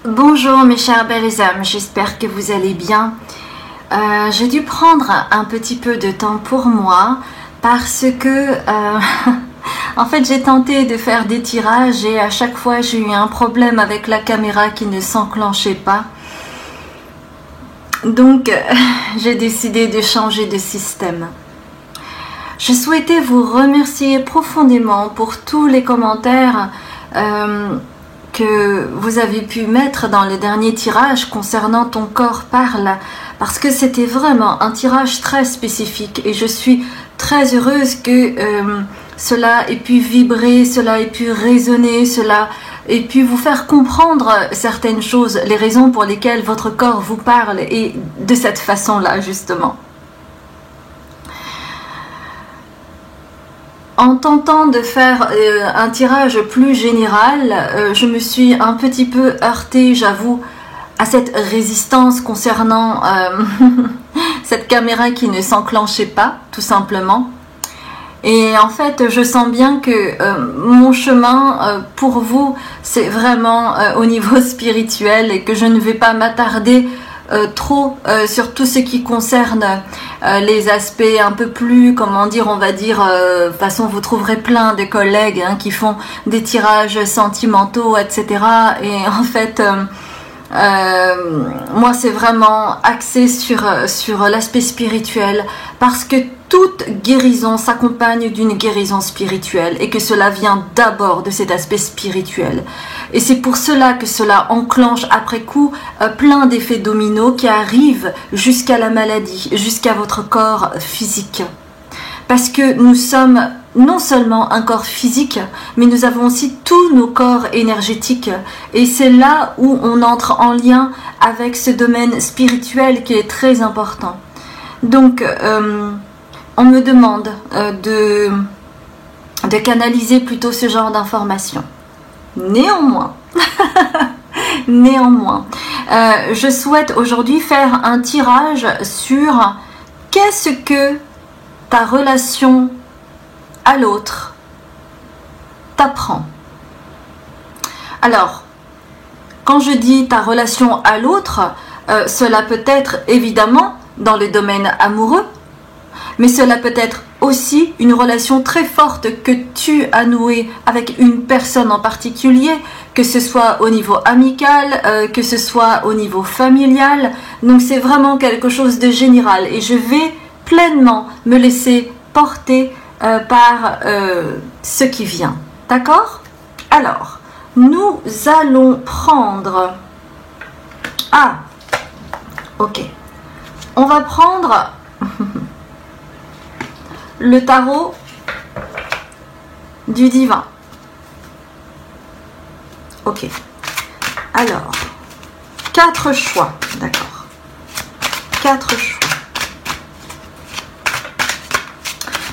Bonjour mes chers belles âmes, j'espère que vous allez bien. J'ai dû prendre un petit peu de temps pour moi parce que en fait j'ai tenté de faire des tirages et à chaque fois j'ai eu un problème avec la caméra qui ne s'enclenchait pas. Donc j'ai décidé de changer de système. Je souhaitais vous remercier profondément pour tous les commentaires que vous avez pu mettre dans le dernier tirage concernant Ton corps parle, parce que c'était vraiment un tirage très spécifique et je suis très heureuse que cela ait pu vibrer, cela ait pu résonner, cela ait pu vous faire comprendre certaines choses, les raisons pour lesquelles votre corps vous parle et de cette façon-là justement. En tentant de faire un tirage plus général, je me suis un petit peu heurtée, j'avoue, à cette résistance concernant cette caméra qui ne s'enclenchait pas, tout simplement. Et en fait, je sens bien que mon chemin pour vous, c'est vraiment au niveau spirituel et que je ne vais pas m'attarder trop sur tout ce qui concerne les aspects un peu plus, comment dire, on va dire, de toute façon vous trouverez plein de collègues qui font des tirages sentimentaux, etc. Et en fait, moi c'est vraiment axé sur l'aspect spirituel parce que toute guérison s'accompagne d'une guérison spirituelle et que cela vient d'abord de cet aspect spirituel. Et c'est pour cela que cela enclenche après coup plein d'effets dominos qui arrivent jusqu'à la maladie, jusqu'à votre corps physique. Parce que nous sommes non seulement un corps physique, mais nous avons aussi tous nos corps énergétiques. Et c'est là où on entre en lien avec ce domaine spirituel qui est très important. Donc, on me demande de canaliser plutôt ce genre d'informations. Néanmoins, je souhaite aujourd'hui faire un tirage sur qu'est-ce que ta relation à l'autre t'apprend. Alors, quand je dis ta relation à l'autre, cela peut être évidemment dans le domaine amoureux, mais cela peut être aussi une relation très forte que tu as nouée avec une personne en particulier, que ce soit au niveau amical, que ce soit au niveau familial. Donc c'est vraiment quelque chose de général et je vais pleinement me laisser porter par ce qui vient. D'accord? Alors, nous allons prendre... Ah, ok. On va prendre... le tarot du divin. Ok. Alors, 4 choix, d'accord. 4 choix.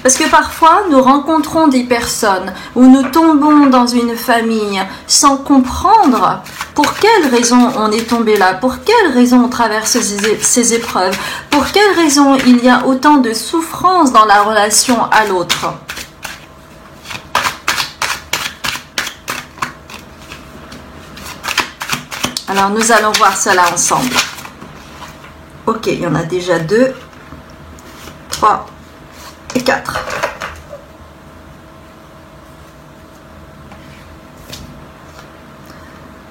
Parce que parfois, nous rencontrons des personnes ou nous tombons dans une famille sans comprendre pour quelle raison on est tombé là, pour quelle raison on traverse ces épreuves, pour quelle raison il y a autant de souffrance dans la relation à l'autre. Alors, nous allons voir cela ensemble. Ok, il y en a déjà 2, 3 et 4.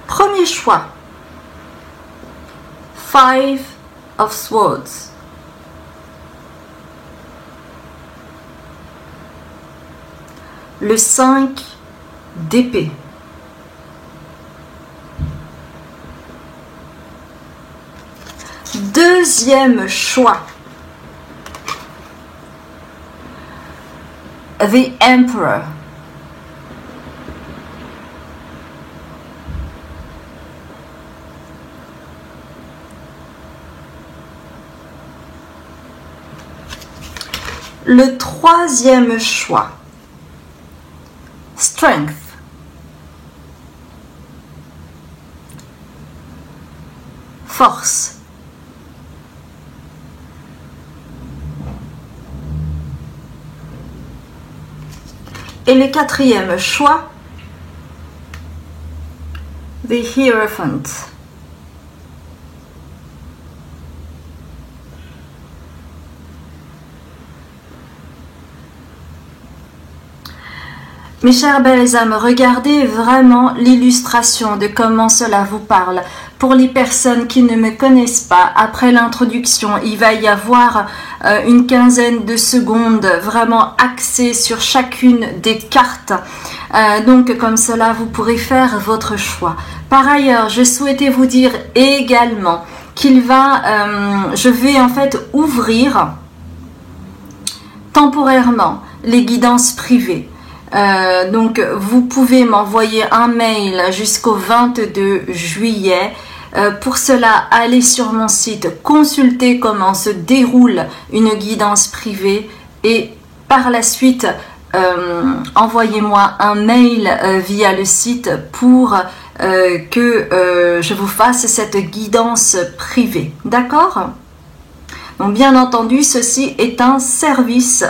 Premier choix. 5 of Swords. Le 5 d'épée. Deuxième choix. The Emperor. Le troisième choix. Strength. Force. Et le quatrième choix, The Hierophant, Mes chers belles âmes, regardez vraiment l'illustration de comment cela vous parle. Pour les personnes qui ne me connaissent pas, après l'introduction, il va y avoir une quinzaine de secondes vraiment axées sur chacune des cartes. Donc comme cela, vous pourrez faire votre choix. Par ailleurs, je souhaitais vous dire également qu'il va, je vais en fait ouvrir temporairement les guidances privées. Donc vous pouvez m'envoyer un mail jusqu'au 22 juillet. Pour cela, allez sur mon site, consultez comment se déroule une guidance privée et par la suite, envoyez-moi un mail via le site pour que je vous fasse cette guidance privée. D'accord ? Donc bien entendu, ceci est un service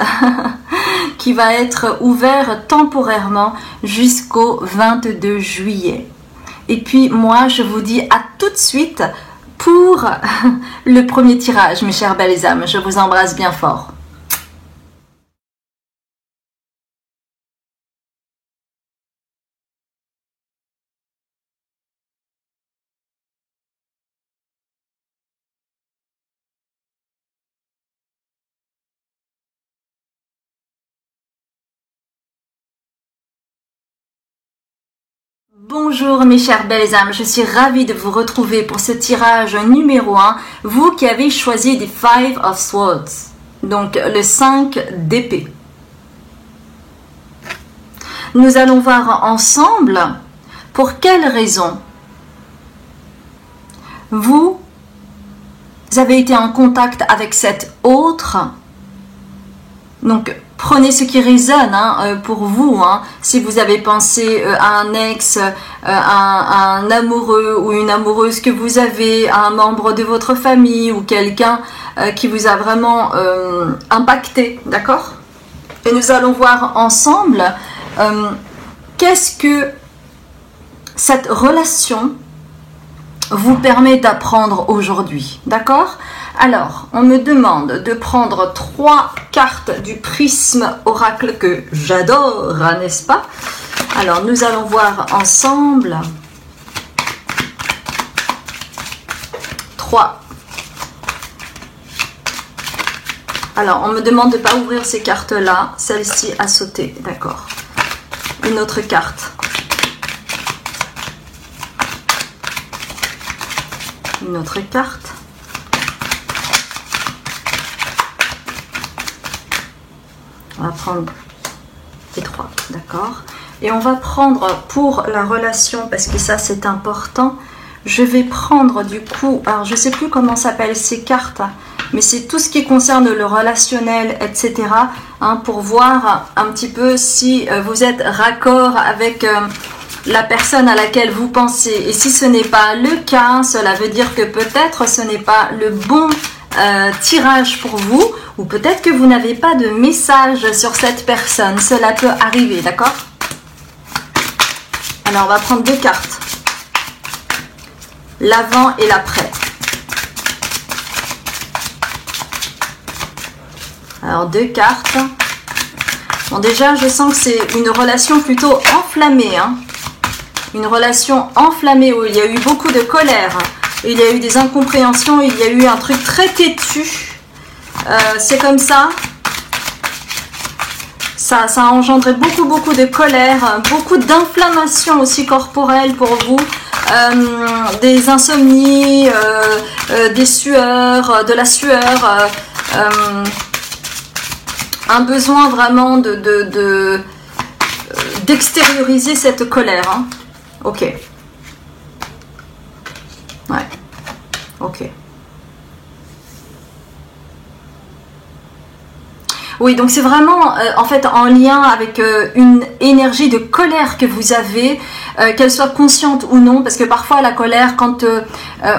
qui va être ouvert temporairement jusqu'au 22 juillet. Et puis moi, je vous dis à tout de suite pour le premier tirage, mes chères belles âmes. Je vous embrasse bien fort. Bonjour mes chères belles âmes, je suis ravie de vous retrouver pour ce tirage numéro 1, vous qui avez choisi des Five of Swords, donc le 5 d'épée. Nous allons voir ensemble pour quelles raisons vous avez été en contact avec cet autre. Donc prenez ce qui résonne pour vous. Si vous avez pensé à un ex, à un amoureux ou une amoureuse que vous avez, à un membre de votre famille ou quelqu'un qui vous a vraiment impacté, d'accord? Et nous allons voir ensemble qu'est-ce que cette relation vous permet d'apprendre aujourd'hui, d'accord? Alors, on me demande de prendre 3 cartes du prisme oracle que j'adore, n'est-ce pas? Alors, nous allons voir ensemble 3. Alors, on me demande de ne pas ouvrir ces cartes-là. Celle-ci a sauté, d'accord. Une autre carte. Une autre carte. On va prendre les 3, d'accord. Et on va prendre pour la relation, parce que ça c'est important, je vais prendre du coup, alors je ne sais plus comment s'appellent ces cartes, mais c'est tout ce qui concerne le relationnel, etc. Pour voir un petit peu si vous êtes raccord avec la personne à laquelle vous pensez. Et si ce n'est pas le cas, cela veut dire que peut-être ce n'est pas le bon tirage pour vous, ou peut-être que vous n'avez pas de message sur cette personne. Cela peut arriver, d'accord? Alors, on va prendre 2 cartes. L'avant et l'après. Alors, 2 cartes. Bon, déjà, je sens que c'est une relation plutôt enflammée. Une relation enflammée où il y a eu beaucoup de colère. Il y a eu des incompréhensions, il y a eu un truc très têtu. C'est comme ça. Ça a engendré beaucoup de colère, beaucoup d'inflammation aussi corporelle pour vous. Des insomnies, des sueurs, de la sueur. Un besoin vraiment d'extérioriser cette colère. Ok. Ouais. Ok. Oui, donc c'est vraiment en fait en lien avec une énergie de colère que vous avez, qu'elle soit consciente ou non, parce que parfois la colère, quand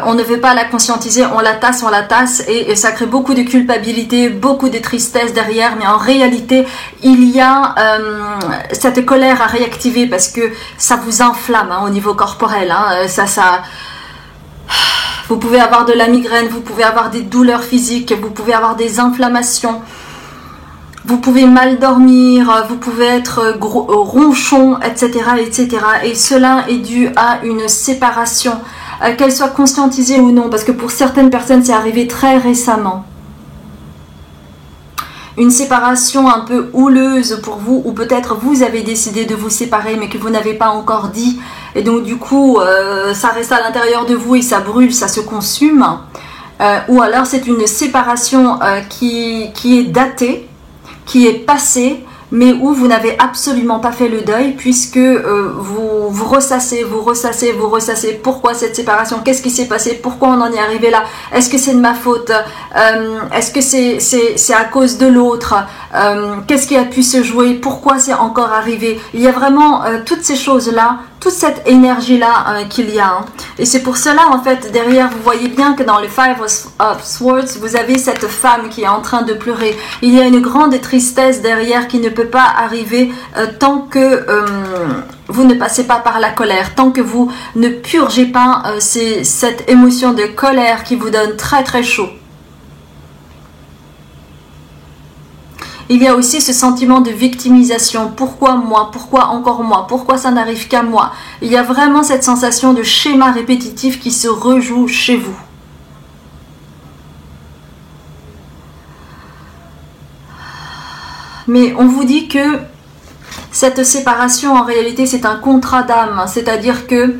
on ne veut pas la conscientiser, on la tasse et ça crée beaucoup de culpabilité, beaucoup de tristesse derrière, mais en réalité il y a cette colère à réactiver parce que ça vous enflamme au niveau corporel, vous pouvez avoir de la migraine, vous pouvez avoir des douleurs physiques, vous pouvez avoir des inflammations. Vous pouvez mal dormir, vous pouvez être ronchon, etc., etc. Et cela est dû à une séparation, qu'elle soit conscientisée ou non, parce que pour certaines personnes, c'est arrivé très récemment. Une séparation un peu houleuse pour vous, ou peut-être vous avez décidé de vous séparer, mais que vous n'avez pas encore dit. Et donc du coup, ça reste à l'intérieur de vous et ça brûle, ça se consume. Ou alors c'est une séparation qui est datée, qui est passé, mais où vous n'avez absolument pas fait le deuil, puisque vous ressassez. Pourquoi cette séparation? Qu'est-ce qui s'est passé? Pourquoi on en est arrivé là? Est-ce que c'est de ma faute? Est-ce que c'est à cause de l'autre? Qu'est-ce qui a pu se jouer? Pourquoi c'est encore arrivé? Il y a vraiment toutes ces choses-là, toute cette énergie-là qu'il y a. Hein. Et c'est pour cela, en fait, derrière, vous voyez bien que dans le Five of Swords, vous avez cette femme qui est en train de pleurer. Il y a une grande tristesse derrière qui ne peut pas arriver tant que vous ne passez pas par la colère, tant que vous ne purgez pas cette émotion de colère qui vous donne très très chaud. Il y a aussi ce sentiment de victimisation. Pourquoi moi? Pourquoi encore moi? Pourquoi ça n'arrive qu'à moi? Il y a vraiment cette sensation de schéma répétitif qui se rejoue chez vous. Mais on vous dit que cette séparation, en réalité, c'est un contrat d'âme. C'est-à-dire que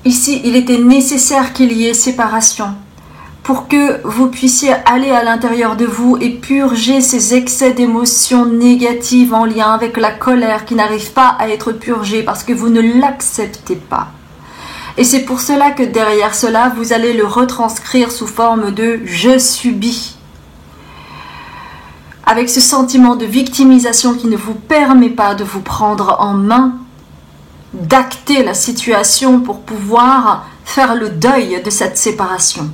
ici, il était nécessaire qu'il y ait séparation, pour que vous puissiez aller à l'intérieur de vous et purger ces excès d'émotions négatives en lien avec la colère qui n'arrive pas à être purgée parce que vous ne l'acceptez pas. Et c'est pour cela que derrière cela, vous allez le retranscrire sous forme de « je subis ». Avec ce sentiment de victimisation qui ne vous permet pas de vous prendre en main, d'acter la situation pour pouvoir faire le deuil de cette séparation.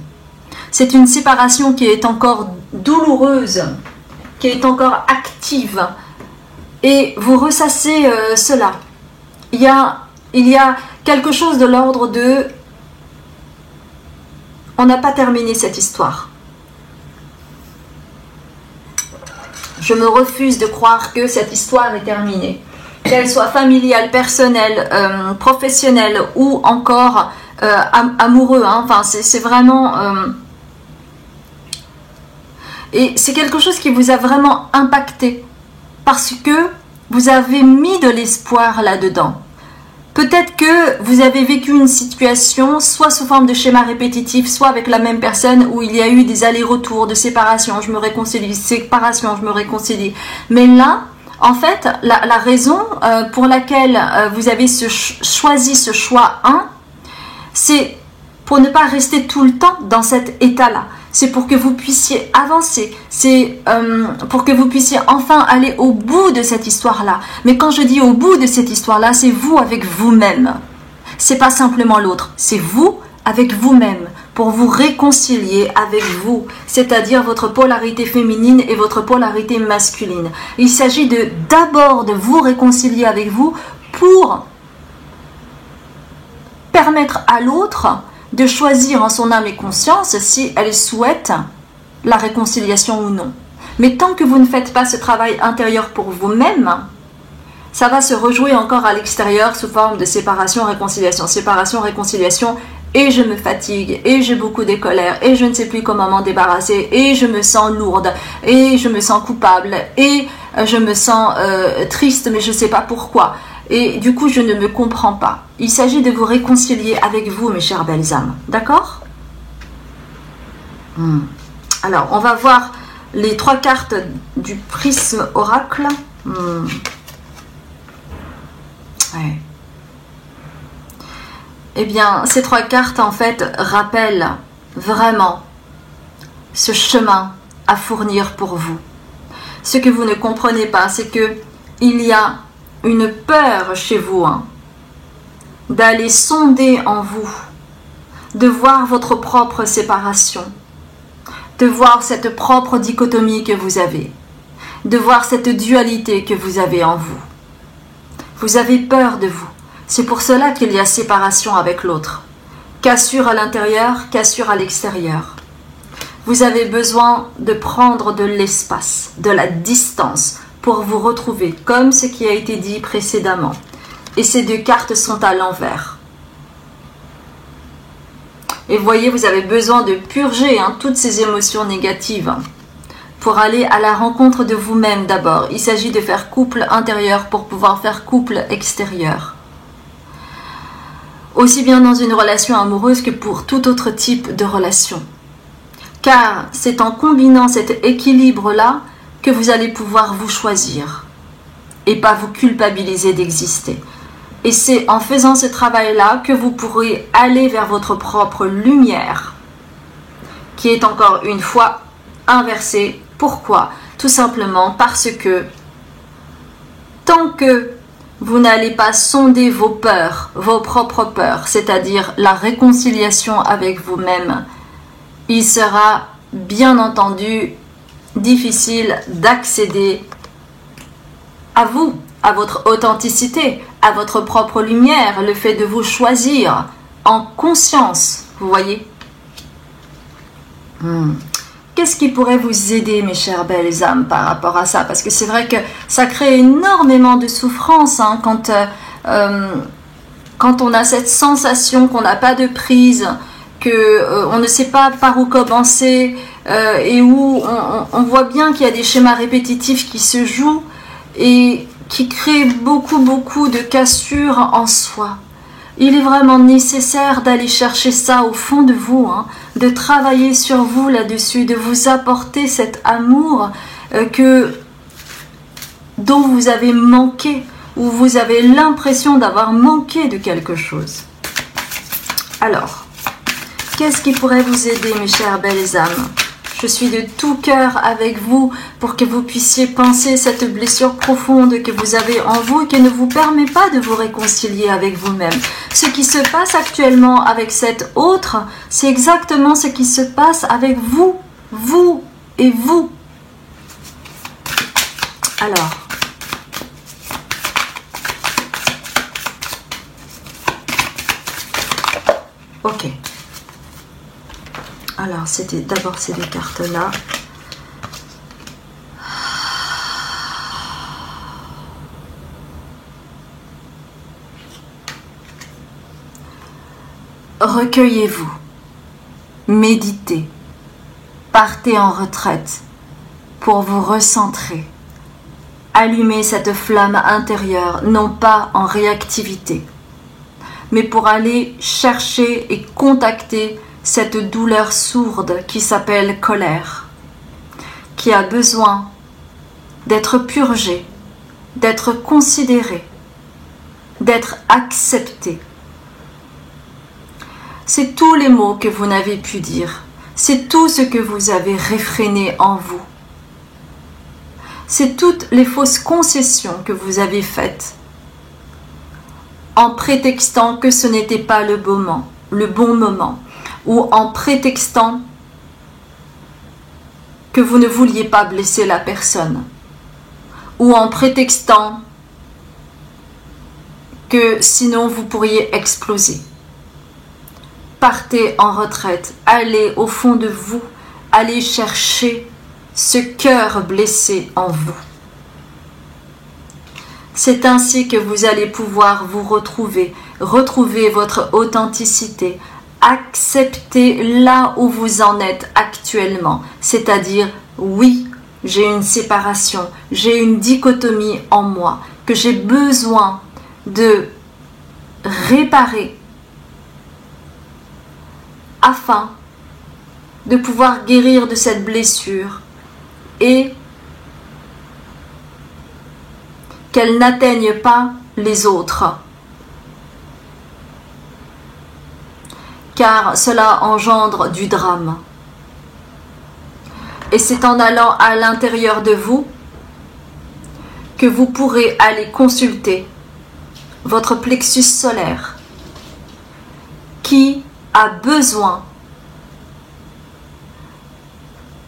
C'est une séparation qui est encore douloureuse, qui est encore active. Et vous ressassez cela. Il y a quelque chose de l'ordre de « on n'a pas terminé cette histoire ». Je me refuse de croire que cette histoire est terminée. Qu'elle soit familiale, personnelle, professionnelle ou encore amoureux. Hein. Enfin, c'est vraiment... Et c'est quelque chose qui vous a vraiment impacté parce que vous avez mis de l'espoir là-dedans. Peut-être que vous avez vécu une situation soit sous forme de schéma répétitif, soit avec la même personne où il y a eu des allers-retours de séparation, je me réconcilie, séparation, je me réconcilie. Mais là, en fait, la raison pour laquelle vous avez choisi ce choix 1, c'est pour ne pas rester tout le temps dans cet état-là. C'est pour que vous puissiez avancer, c'est pour que vous puissiez enfin aller au bout de cette histoire-là. Mais quand je dis au bout de cette histoire-là, c'est vous avec vous-même. C'est pas simplement l'autre, c'est vous avec vous-même pour vous réconcilier avec vous, c'est-à-dire votre polarité féminine et votre polarité masculine. Il s'agit d'abord de vous réconcilier avec vous pour permettre à l'autre de choisir en son âme et conscience si elle souhaite la réconciliation ou non. Mais tant que vous ne faites pas ce travail intérieur pour vous-même, ça va se rejouer encore à l'extérieur sous forme de séparation, réconciliation, et je me fatigue, et j'ai beaucoup de colère, et je ne sais plus comment m'en débarrasser, et je me sens lourde, et je me sens coupable, et je me sens triste, mais je ne sais pas pourquoi. Et du coup, je ne me comprends pas. Il s'agit de vous réconcilier avec vous, mes chères belles âmes. D'accord? Alors, on va voir les 3 cartes du prisme oracle. Ouais. Eh bien, ces 3 cartes, en fait, rappellent vraiment ce chemin à fournir pour vous. Ce que vous ne comprenez pas, c'est que il y a une peur chez vous, hein, d'aller sonder en vous, de voir votre propre séparation, de voir cette propre dichotomie que vous avez, de voir cette dualité que vous avez en vous. Vous avez peur de vous. C'est pour cela qu'il y a séparation avec l'autre. Cassure à l'intérieur, cassure à l'extérieur. Vous avez besoin de prendre de l'espace, de la distance pour vous retrouver, comme ce qui a été dit précédemment. Et ces deux cartes sont à l'envers. Et voyez, vous avez besoin de purger toutes ces émotions négatives pour aller à la rencontre de vous-même d'abord. Il s'agit de faire couple intérieur pour pouvoir faire couple extérieur. Aussi bien dans une relation amoureuse que pour tout autre type de relation. Car c'est en combinant cet équilibre-là que vous allez pouvoir vous choisir et pas vous culpabiliser d'exister. Et c'est en faisant ce travail-là que vous pourrez aller vers votre propre lumière, qui est encore une fois inversée. Pourquoi? Tout simplement parce que tant que vous n'allez pas sonder vos peurs, vos propres peurs, c'est-à-dire la réconciliation avec vous-même, il sera bien entendu difficile d'accéder à vous, à votre authenticité, à votre propre lumière, le fait de vous choisir en conscience, vous voyez. Qu'est-ce qui pourrait vous aider, mes chères belles âmes, par rapport à ça? Parce que c'est vrai que ça crée énormément de souffrance quand on a cette sensation qu'on n'a pas de prise, qu'on ne sait pas par où commencer, et où on voit bien qu'il y a des schémas répétitifs qui se jouent et qui créent beaucoup de cassures en soi. Il est vraiment nécessaire d'aller chercher ça au fond de vous, de travailler sur vous là-dessus, de vous apporter cet amour dont vous avez manqué, ou vous avez l'impression d'avoir manqué de quelque chose. Alors, qu'est-ce qui pourrait vous aider, mes chères belles âmes? Je suis de tout cœur avec vous pour que vous puissiez penser cette blessure profonde que vous avez en vous et qui ne vous permet pas de vous réconcilier avec vous-même. Ce qui se passe actuellement avec cet autre, c'est exactement ce qui se passe avec vous, vous et vous. Alors, ok. Alors, c'était d'abord ces deux cartes-là. Recueillez-vous, méditez, partez en retraite pour vous recentrer. Allumez cette flamme intérieure, non pas en réactivité, mais pour aller chercher et contacter cette douleur sourde qui s'appelle colère, qui a besoin d'être purgée, d'être considérée, d'être acceptée. C'est tous les mots que vous n'avez pu dire, c'est tout ce que vous avez réfréné en vous. C'est toutes les fausses concessions que vous avez faites en prétextant que ce n'était pas le bon moment, ou en prétextant que vous ne vouliez pas blesser la personne, ou en prétextant que sinon vous pourriez exploser. Partez en retraite, allez au fond de vous, allez chercher ce cœur blessé en vous. C'est ainsi que vous allez pouvoir vous retrouver votre authenticité, accepter là où vous en êtes actuellement, c'est-à-dire oui, j'ai une séparation, j'ai une dichotomie en moi que j'ai besoin de réparer afin de pouvoir guérir de cette blessure et qu'elle n'atteigne pas les autres. Car cela engendre du drame. Et c'est en allant à l'intérieur de vous que vous pourrez aller consulter votre plexus solaire qui a besoin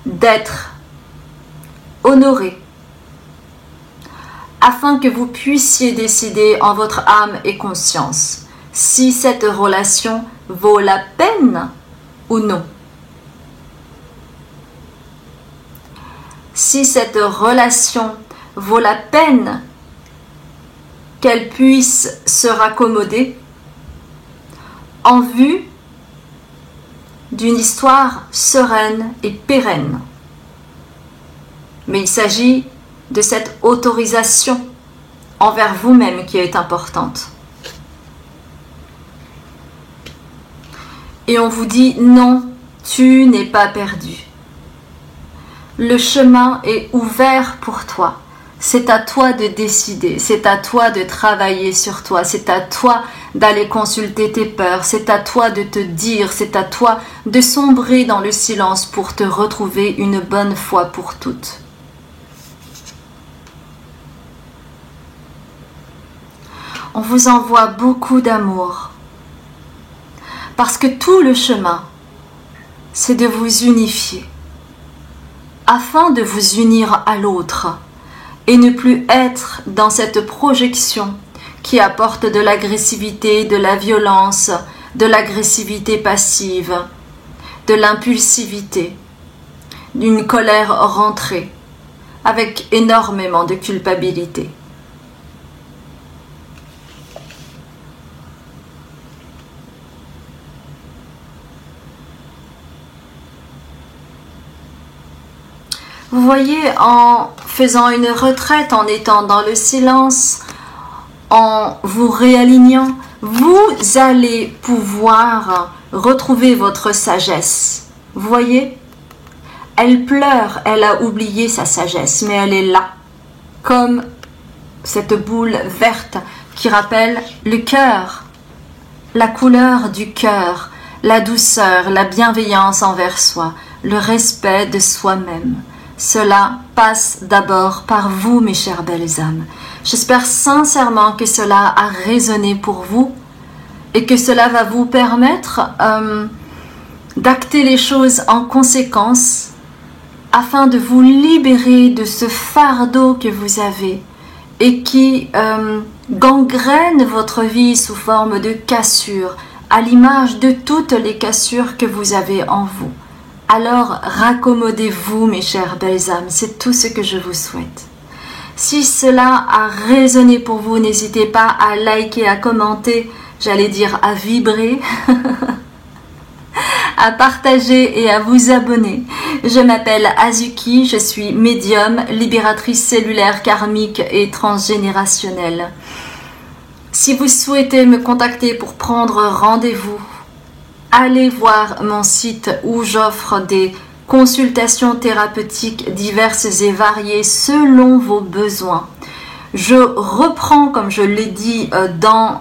d'être honoré afin que vous puissiez décider en votre âme et conscience si cette relation vaut la peine ou non. si cette relation vaut la peine qu'elle puisse se raccommoder en vue d'une histoire sereine et pérenne. Mais il s'agit de cette autorisation envers vous-même qui est importante. Et on vous dit non, tu n'es pas perdu. Le chemin est ouvert pour toi. C'est à toi de décider, c'est à toi de travailler sur toi, c'est à toi d'aller consulter tes peurs, c'est à toi de te dire, c'est à toi de sombrer dans le silence pour te retrouver une bonne fois pour toutes. On vous envoie beaucoup d'amour parce que tout le chemin, c'est de vous unifier afin de vous unir à l'autre et ne plus être dans cette projection qui apporte de l'agressivité, de la violence, de l'agressivité passive, de l'impulsivité, d'une colère rentrée, avec énormément de culpabilité. Vous voyez, en faisant une retraite, en étant dans le silence, en vous réalignant, vous allez pouvoir retrouver votre sagesse. Vous voyez, elle pleure, elle a oublié sa sagesse, mais elle est là, comme cette boule verte qui rappelle le cœur, la couleur du cœur, la douceur, la bienveillance envers soi, le respect de soi-même. Cela passe d'abord par vous, mes chères belles âmes. J'espère sincèrement que cela a résonné pour vous et que cela va vous permettre d'acter les choses en conséquence afin de vous libérer de ce fardeau que vous avez et qui gangrène votre vie sous forme de cassures, à l'image de toutes les cassures que vous avez en vous. Alors, raccommodez-vous, mes chères belles âmes, c'est tout ce que je vous souhaite. Si cela a résonné pour vous, n'hésitez pas à liker, à commenter, j'allais dire à vibrer, à partager et à vous abonner. Je m'appelle Azuki, je suis médium, libératrice cellulaire karmique et transgénérationnelle. Si vous souhaitez me contacter pour prendre rendez-vous, allez voir mon site où j'offre des consultations thérapeutiques diverses et variées selon vos besoins. Je reprends, comme je l'ai dit dans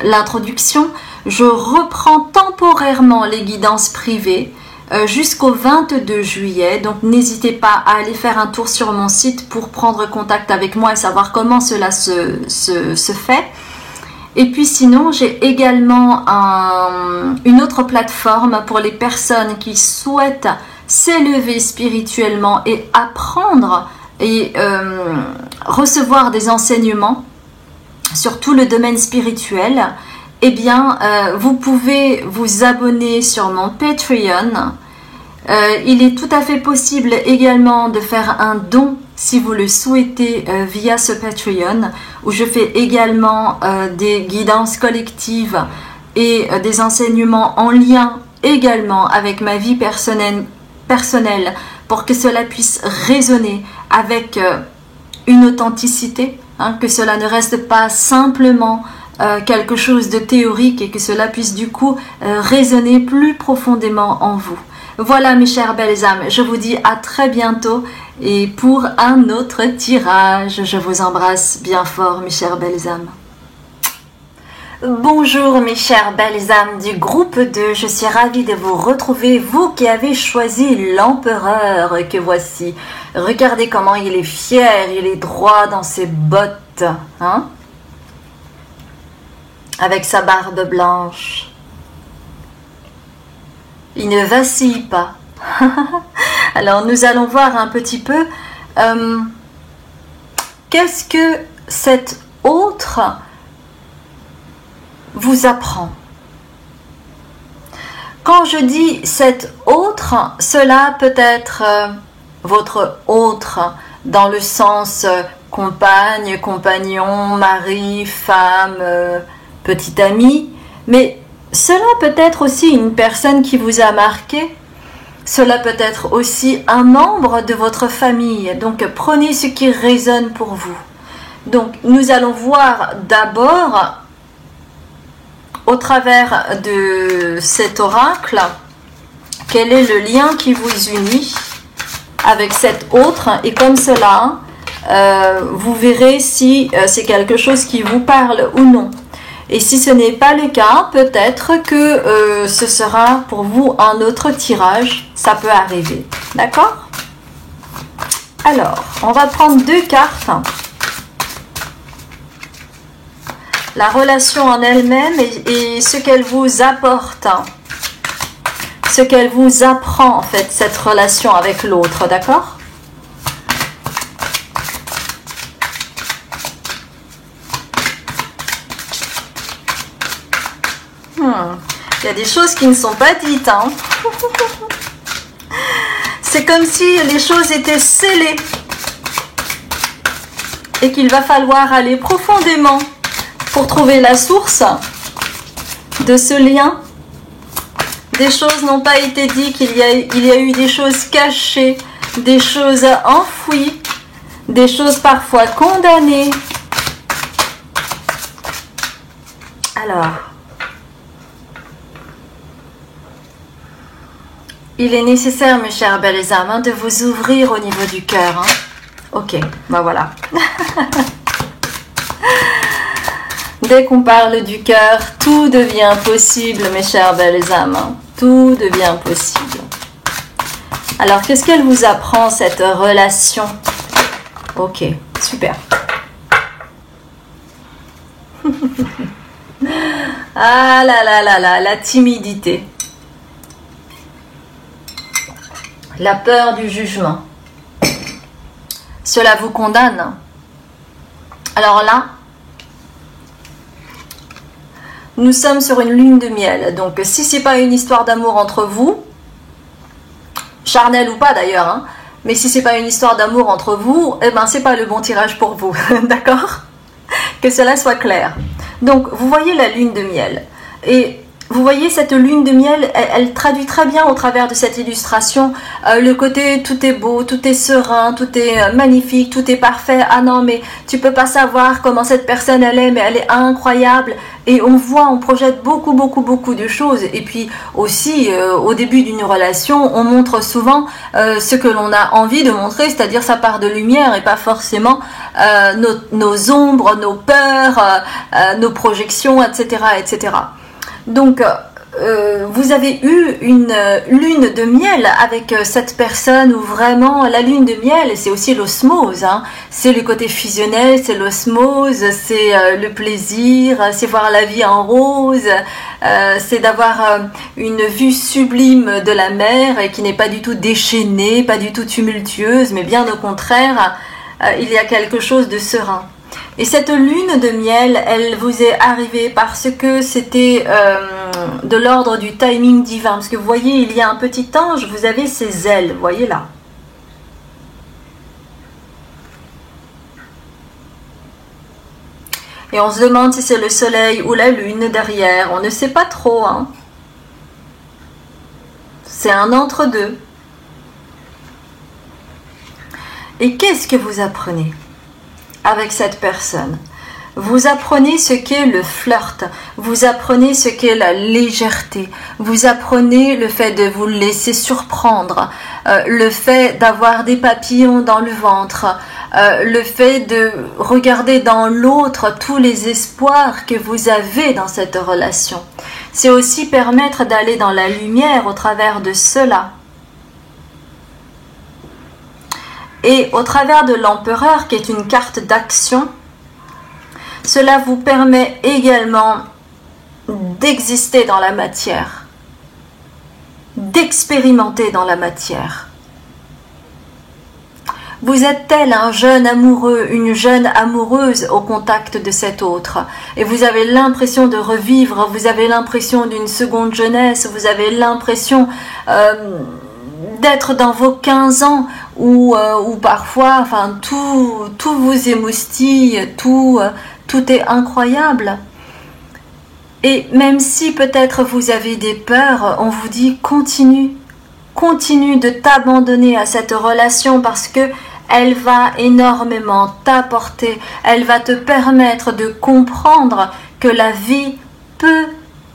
l'introduction, je reprends temporairement les guidances privées jusqu'au 22 juillet. Donc n'hésitez pas à aller faire un tour sur mon site pour prendre contact avec moi et savoir comment cela se fait. Et puis sinon, j'ai également une autre plateforme pour les personnes qui souhaitent s'élever spirituellement et apprendre et recevoir des enseignements sur tout le domaine spirituel. Eh bien, vous pouvez vous abonner sur mon Patreon. Il est tout à fait possible également de faire un don si vous le souhaitez via ce Patreon, où je fais également des guidances collectives et des enseignements en lien également avec ma vie personnelle pour que cela puisse résonner avec une authenticité, que cela ne reste pas simplement quelque chose de théorique et que cela puisse du coup résonner plus profondément en vous. Voilà mes chères belles âmes, je vous dis à très bientôt et pour un autre tirage. Je vous embrasse bien fort mes chères belles âmes. Bonjour mes chères belles âmes du groupe 2, je suis ravie de vous retrouver, vous qui avez choisi l'empereur que voici. Regardez comment il est fier, il est droit dans ses bottes, avec sa barbe blanche. Il ne vacille pas. Alors nous allons voir un petit peu qu'est-ce que cet autre vous apprend. Quand je dis cet autre, cela peut être votre autre, dans le sens compagne, compagnon, mari, femme, petit ami, mais cela peut être aussi une personne qui vous a marqué, cela peut être aussi un membre de votre famille. Donc prenez ce qui résonne pour vous. Donc nous allons voir d'abord au travers de cet oracle quel est le lien qui vous unit avec cet autre, et comme cela vous verrez si c'est quelque chose qui vous parle ou non. Et si ce n'est pas le cas, peut-être que ce sera pour vous un autre tirage, ça peut arriver, d'accord? Alors, on va prendre 2 cartes. La relation en elle-même et ce qu'elle vous apporte, ce qu'elle vous apprend en fait, cette relation avec l'autre, d'accord? Il y a des choses qui ne sont pas dites, hein. C'est comme si les choses étaient scellées et qu'il va falloir aller profondément pour trouver la source de ce lien. Des choses n'ont pas été dites, il y a eu des choses cachées, des choses enfouies, des choses parfois condamnées. Alors, il est nécessaire, mes chers belles âmes, de vous ouvrir au niveau du cœur. Hein. Ok, ben voilà. Dès qu'on parle du cœur, tout devient possible, mes chères belles âmes. Hein. Tout devient possible. Alors, qu'est-ce qu'elle vous apprend, cette relation? Ok, super. Ah là là là là, la timidité. La peur du jugement. Cela vous condamne. Alors là, nous sommes sur une lune de miel. Donc, si ce n'est pas une histoire d'amour entre vous, charnel ou pas d'ailleurs, hein, mais si ce n'est pas une histoire d'amour entre vous, eh ben, ce n'est pas le bon tirage pour vous. D'accord? Que cela soit clair. Donc, vous voyez la lune de miel. Et vous voyez cette lune de miel, elle traduit très bien au travers de cette illustration le côté tout est beau, tout est serein, tout est magnifique, tout est parfait. Ah non, mais tu peux pas savoir comment cette personne elle est, mais elle est incroyable. Et on voit, on projette beaucoup de choses. Et puis aussi, au début d'une relation, on montre souvent ce que l'on a envie de montrer, c'est-à-dire sa part de lumière et pas forcément nos ombres, nos peurs, nos projections, etc., etc. Donc, vous avez eu une lune de miel avec cette personne où vraiment la lune de miel, c'est aussi l'osmose, hein. C'est le côté fusionnel, c'est l'osmose, c'est le plaisir, c'est voir la vie en rose, c'est d'avoir une vue sublime de la mer et qui n'est pas du tout déchaînée, pas du tout tumultueuse, mais bien au contraire, il y a quelque chose de serein. Et cette lune de miel, elle vous est arrivée parce que c'était de l'ordre du timing divin. Parce que vous voyez, il y a un petit ange, vous avez ses ailes, vous voyez là. Et on se demande si c'est le soleil ou la lune derrière, on ne sait pas trop. Hein. C'est un entre-deux. Et qu'est-ce que vous apprenez avec cette personne? Vous apprenez ce qu'est le flirt, vous apprenez ce qu'est la légèreté, vous apprenez le fait de vous laisser surprendre, le fait d'avoir des papillons dans le ventre, le fait de regarder dans l'autre tous les espoirs que vous avez dans cette relation. C'est aussi permettre d'aller dans la lumière au travers de cela. Et au travers de l'empereur, qui est une carte d'action, cela vous permet également d'exister dans la matière, d'expérimenter dans la matière. Vous êtes tel un jeune amoureux, une jeune amoureuse au contact de cet autre. Et vous avez l'impression de revivre, vous avez l'impression d'une seconde jeunesse, vous avez l'impression d'être dans vos 15 ans ou parfois, enfin, tout vous émoustille, tout est incroyable. Et même si peut-être vous avez des peurs, on vous dit continue de t'abandonner à cette relation parce que elle va énormément t'apporter, elle va te permettre de comprendre que la vie peut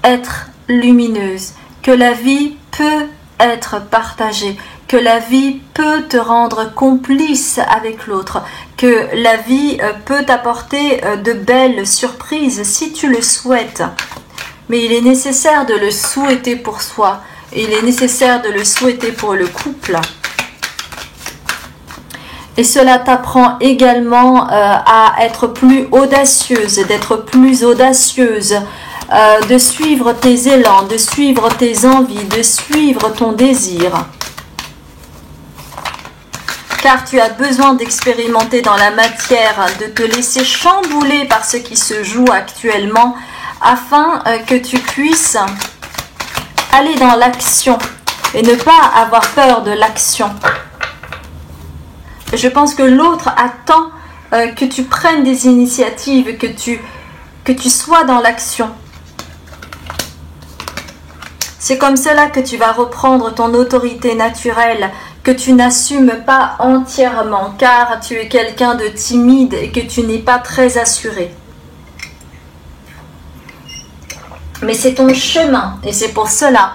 être lumineuse, que la vie peut être partagée, que la vie peut te rendre complice avec l'autre, que la vie peut t'apporter de belles surprises si tu le souhaites. Mais il est nécessaire de le souhaiter pour soi, et il est nécessaire de le souhaiter pour le couple. Et cela t'apprend également à être plus audacieuse, d'être plus audacieuse, de suivre tes élans, de suivre tes envies, de suivre ton désir. Car tu as besoin d'expérimenter dans la matière, de te laisser chambouler par ce qui se joue actuellement, afin que tu puisses aller dans l'action et ne pas avoir peur de l'action. Je pense que l'autre attend que tu prennes des initiatives, que tu sois dans l'action. C'est comme cela que tu vas reprendre ton autorité naturelle, que tu n'assumes pas entièrement, car tu es quelqu'un de timide et que tu n'es pas très assuré. Mais c'est ton chemin et c'est pour cela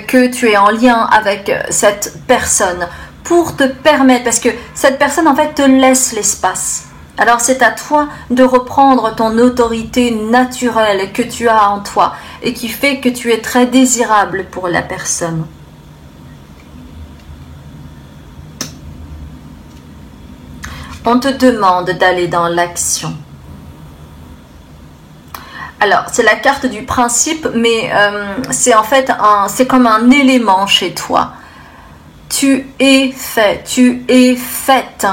que tu es en lien avec cette personne, pour te permettre, parce que cette personne en fait te laisse l'espace. Alors c'est à toi de reprendre ton autorité naturelle que tu as en toi et qui fait que tu es très désirable pour la personne. On te demande d'aller dans l'action. Alors, c'est la carte du principe, mais c'est en fait c'est comme un élément chez toi. Tu es fait, tu es faite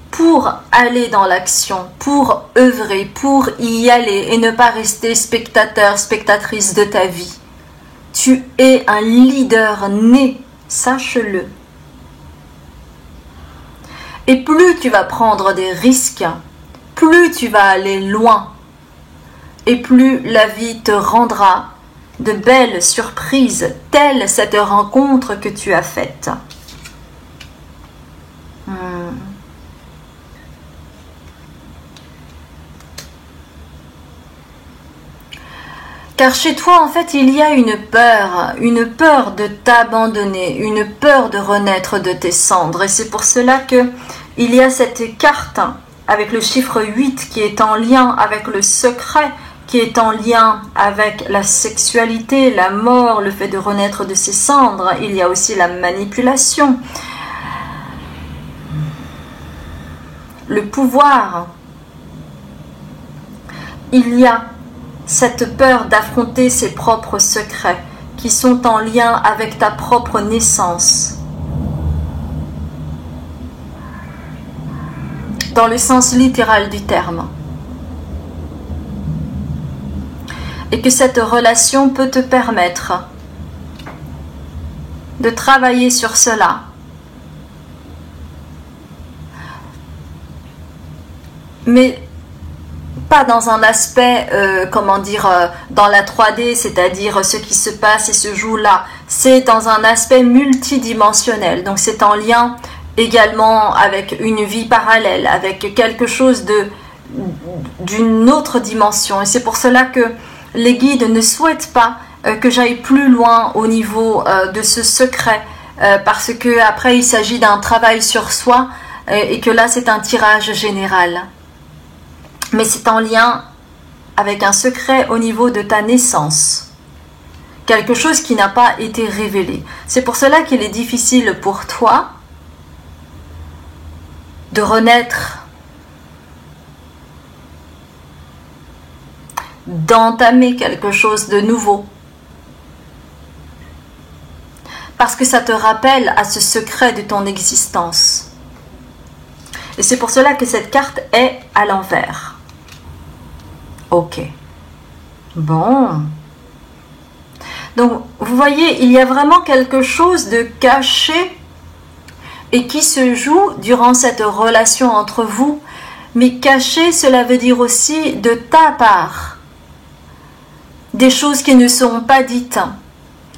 pour aller dans l'action, pour œuvrer, pour y aller et ne pas rester spectateur, spectatrice de ta vie. Tu es un leader né, sache-le. Et plus tu vas prendre des risques, plus tu vas aller loin. Et plus la vie te rendra de belles surprises, telle cette rencontre que tu as faite. Car chez toi, en fait, il y a une peur de t'abandonner, une peur de renaître de tes cendres. Et c'est pour cela que il y a cette carte avec le chiffre 8 qui est en lien avec le secret, qui est en lien avec la sexualité, la mort, le fait de renaître de ses cendres. Il y a aussi la manipulation, le pouvoir. Il y a cette peur d'affronter ses propres secrets qui sont en lien avec ta propre naissance. Dans le sens littéral du terme. Et que cette relation peut te permettre de travailler sur cela. Mais pas dans un aspect, dans la 3D, c'est-à-dire ce qui se passe et se joue là. C'est dans un aspect multidimensionnel. Donc c'est en lien également avec une vie parallèle, avec quelque chose d'une autre dimension. Et c'est pour cela que les guides ne souhaitent pas que j'aille plus loin au niveau de ce secret, parce que après il s'agit d'un travail sur soi et que là c'est un tirage général. Mais c'est en lien avec un secret au niveau de ta naissance. Quelque chose qui n'a pas été révélé. C'est pour cela qu'il est difficile pour toi de renaître, d'entamer quelque chose de nouveau. Parce que ça te rappelle à ce secret de ton existence. Et c'est pour cela que cette carte est à l'envers. Ok. Bon. Donc, vous voyez, il y a vraiment quelque chose de caché et qui se joue durant cette relation entre vous. Mais caché, cela veut dire aussi de ta part. Des choses qui ne seront pas dites.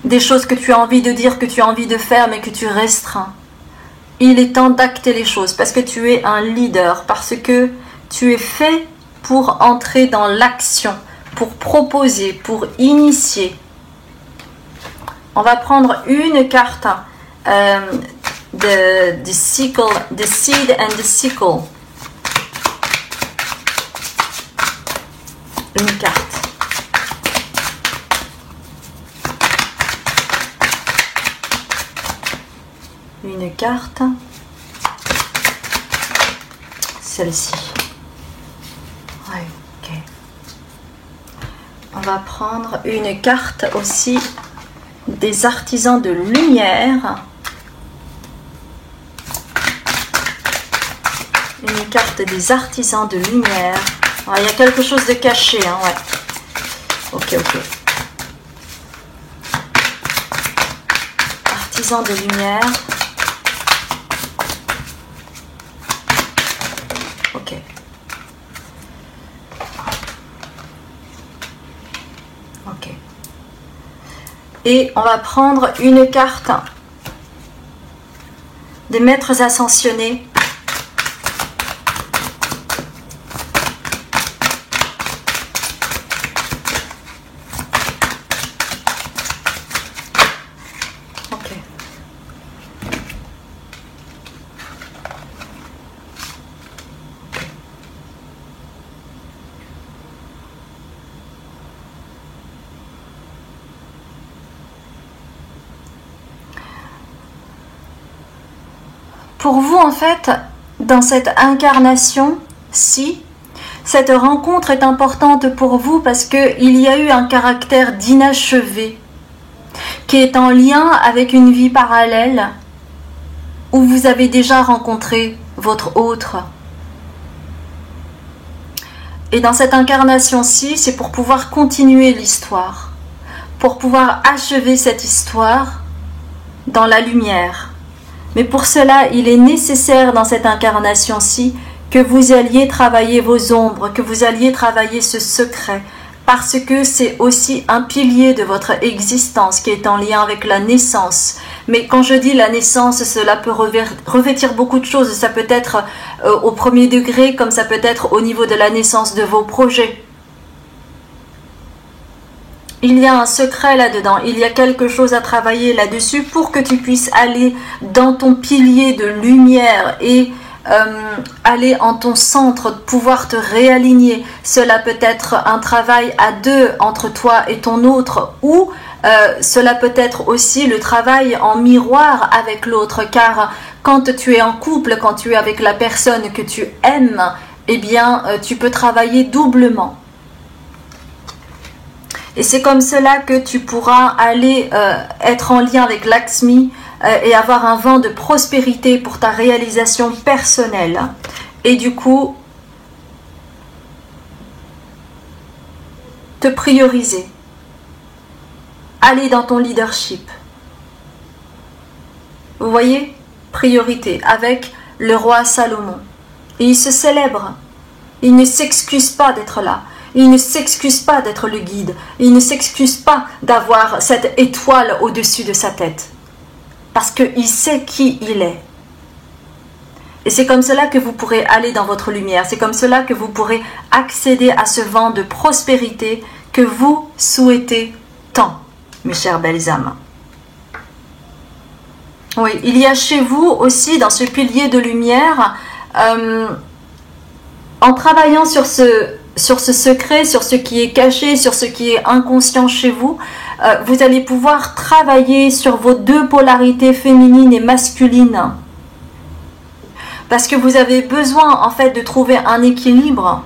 Des choses que tu as envie de dire, que tu as envie de faire, mais que tu restreins. Il est temps d'acter les choses parce que tu es un leader, parce que tu es fait pour entrer dans l'action, pour proposer, pour initier. On va prendre une carte the sickle, the seed and the sickle. Une carte. Une carte. Celle-ci. Ouais, ok. On va prendre une carte aussi des artisans de lumière. Une carte des artisans de lumière. Alors, il y a quelque chose de caché, hein, ouais. Ok, ok. Artisans de lumière. Ok. Ok. Et on va prendre une carte des maîtres ascensionnés. Pour vous, en fait, dans cette incarnation-ci, cette rencontre est importante pour vous parce qu'il y a eu un caractère d'inachevé qui est en lien avec une vie parallèle où vous avez déjà rencontré votre autre. Et dans cette incarnation-ci, c'est pour pouvoir continuer l'histoire, pour pouvoir achever cette histoire dans la lumière. Mais pour cela, il est nécessaire dans cette incarnation-ci que vous alliez travailler vos ombres, que vous alliez travailler ce secret, parce que c'est aussi un pilier de votre existence qui est en lien avec la naissance. Mais quand je dis la naissance, cela peut revêtir beaucoup de choses. Ça peut être au premier degré, comme ça peut être au niveau de la naissance de vos projets. Il y a un secret là-dedans, il y a quelque chose à travailler là-dessus pour que tu puisses aller dans ton pilier de lumière et aller en ton centre, pouvoir te réaligner. Cela peut être un travail à deux entre toi et ton autre, ou cela peut être aussi le travail en miroir avec l'autre, car quand tu es en couple, quand tu es avec la personne que tu aimes, eh bien tu peux travailler doublement. Et c'est comme cela que tu pourras aller être en lien avec Lakshmi et avoir un vent de prospérité pour ta réalisation personnelle. Et du coup, te prioriser. Aller dans ton leadership. Vous voyez? Priorité avec le roi Salomon. Et il se célèbre. Il ne s'excuse pas d'être là. Il ne s'excuse pas d'être le guide. Il ne s'excuse pas d'avoir cette étoile au-dessus de sa tête. Parce qu'il sait qui il est. Et c'est comme cela que vous pourrez aller dans votre lumière. C'est comme cela que vous pourrez accéder à ce vent de prospérité que vous souhaitez tant, mes chères belles âmes. Oui, il y a chez vous aussi, dans ce pilier de lumière, en travaillant sur ce secret, sur ce qui est caché, sur ce qui est inconscient chez vous, vous allez pouvoir travailler sur vos deux polarités féminines et masculines. Parce que vous avez besoin en fait de trouver un équilibre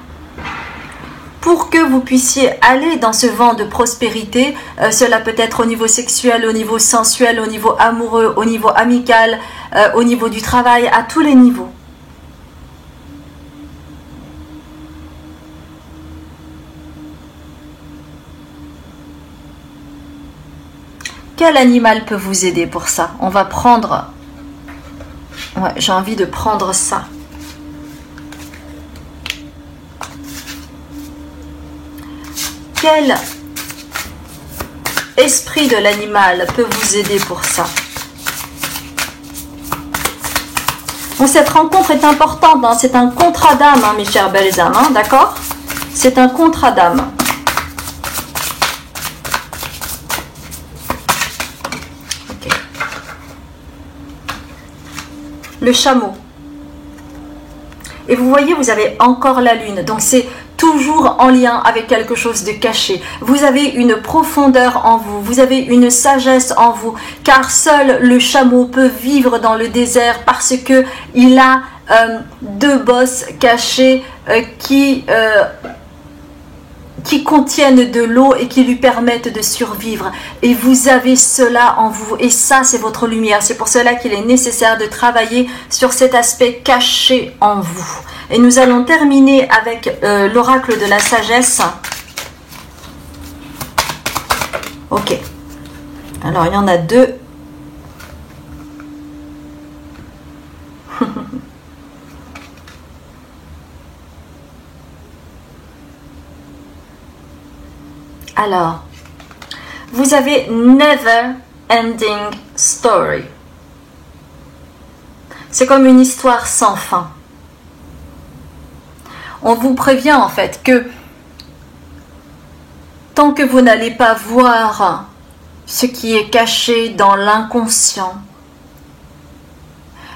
pour que vous puissiez aller dans ce vent de prospérité. Cela peut être au niveau sexuel, au niveau sensuel, au niveau amoureux, au niveau amical, au niveau du travail, à tous les niveaux. Quel animal peut vous aider pour ça? On va prendre Ouais, j'ai envie de prendre ça. Quel esprit de l'animal peut vous aider pour ça? Bon, cette rencontre est importante, hein. C'est un contrat d'âme, hein, mes chères belles âmes, hein, d'accord? C'est un contrat d'âme. Okay. Le chameau. Et vous voyez, vous avez encore la lune, donc c'est toujours en lien avec quelque chose de caché. Vous avez une profondeur en vous, vous avez une sagesse en vous, car seul le chameau peut vivre dans le désert parce que il a deux bosses cachées qui contiennent de l'eau et qui lui permettent de survivre. Et vous avez cela en vous, et ça c'est votre lumière. C'est pour cela qu'il est nécessaire de travailler sur cet aspect caché en vous. Et nous allons terminer avec l'oracle de la sagesse. Ok. Alors il y en a deux. Alors, vous avez Never Ending Story. C'est comme une histoire sans fin. On vous prévient en fait que tant que vous n'allez pas voir ce qui est caché dans l'inconscient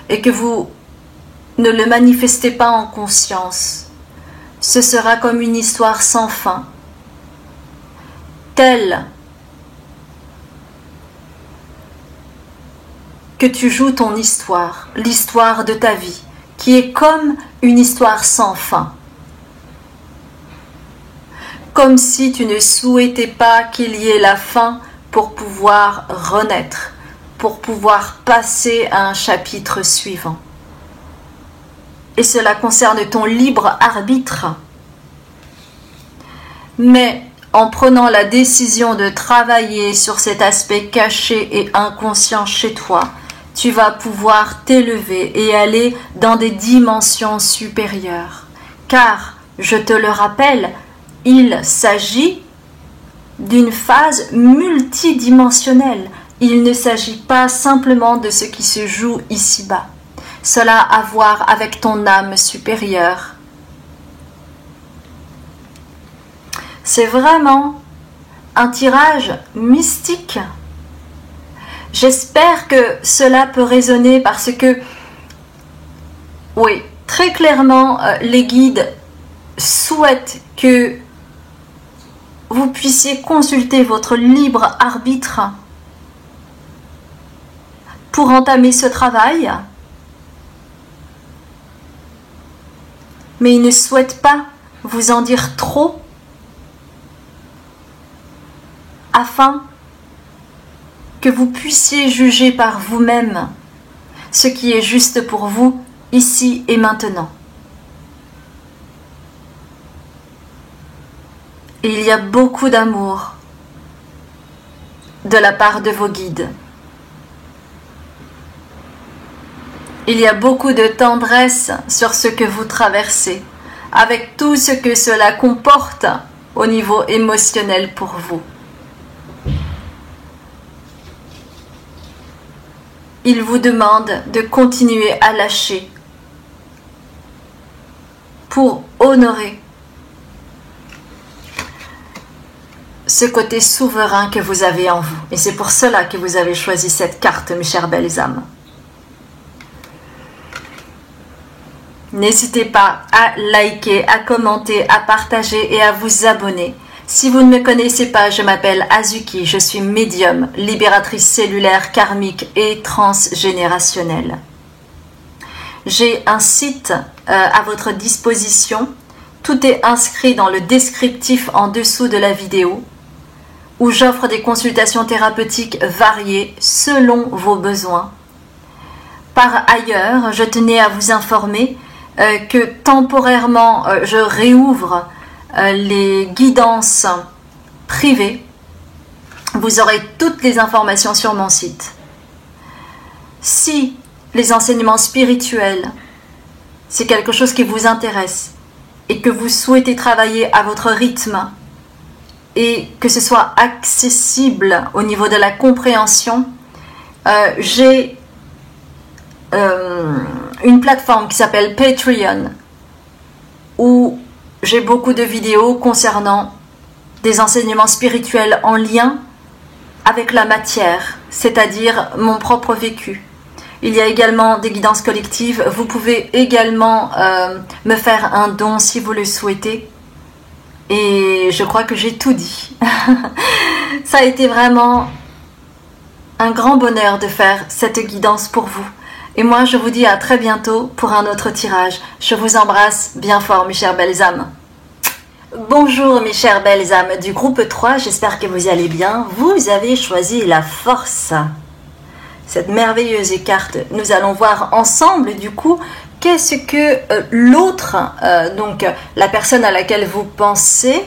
et que vous ne le manifestez pas en conscience, ce sera comme une histoire sans fin. Telle que tu joues ton histoire, l'histoire de ta vie, qui est comme une histoire sans fin. Comme si tu ne souhaitais pas qu'il y ait la fin pour pouvoir renaître, pour pouvoir passer à un chapitre suivant. Et cela concerne ton libre arbitre. Mais en prenant la décision de travailler sur cet aspect caché et inconscient chez toi, tu vas pouvoir t'élever et aller dans des dimensions supérieures. Car, je te le rappelle, il s'agit d'une phase multidimensionnelle. Il ne s'agit pas simplement de ce qui se joue ici-bas. Cela a à voir avec ton âme supérieure. C'est vraiment un tirage mystique. J'espère que cela peut résonner parce que, oui, très clairement, les guides souhaitent que vous puissiez consulter votre libre arbitre pour entamer ce travail. Mais ils ne souhaitent pas vous en dire trop afin que vous puissiez juger par vous-même ce qui est juste pour vous ici et maintenant. Et il y a beaucoup d'amour de la part de vos guides. Il y a beaucoup de tendresse sur ce que vous traversez, avec tout ce que cela comporte au niveau émotionnel pour vous. Il vous demande de continuer à lâcher pour honorer ce côté souverain que vous avez en vous. Et c'est pour cela que vous avez choisi cette carte, mes chères belles âmes. N'hésitez pas à liker, à commenter, à partager et à vous abonner. Si vous ne me connaissez pas, je m'appelle Azuki, je suis médium, libératrice cellulaire, karmique et transgénérationnelle. J'ai un site à votre disposition. Tout est inscrit dans le descriptif en dessous de la vidéo, où j'offre des consultations thérapeutiques variées selon vos besoins. Par ailleurs, je tenais à vous informer que temporairement, je réouvre les guidances privées. Vous aurez toutes les informations sur mon site. Si les enseignements spirituels, c'est quelque chose qui vous intéresse et que vous souhaitez travailler à votre rythme et que ce soit accessible au niveau de la compréhension, j'ai une plateforme qui s'appelle Patreon où j'ai beaucoup de vidéos concernant des enseignements spirituels en lien avec la matière, c'est-à-dire mon propre vécu. Il y a également des guidances collectives. Vous pouvez également me faire un don si vous le souhaitez. Et je crois que j'ai tout dit. Ça a été vraiment un grand bonheur de faire cette guidance pour vous. Et moi, je vous dis à très bientôt pour un autre tirage. Je vous embrasse bien fort, mes chères belles âmes. Bonjour mes chères belles âmes du groupe 3, j'espère que vous allez bien. Vous avez choisi la force. Cette merveilleuse carte, nous allons voir ensemble du coup qu'est-ce que l'autre, donc la personne à laquelle vous pensez,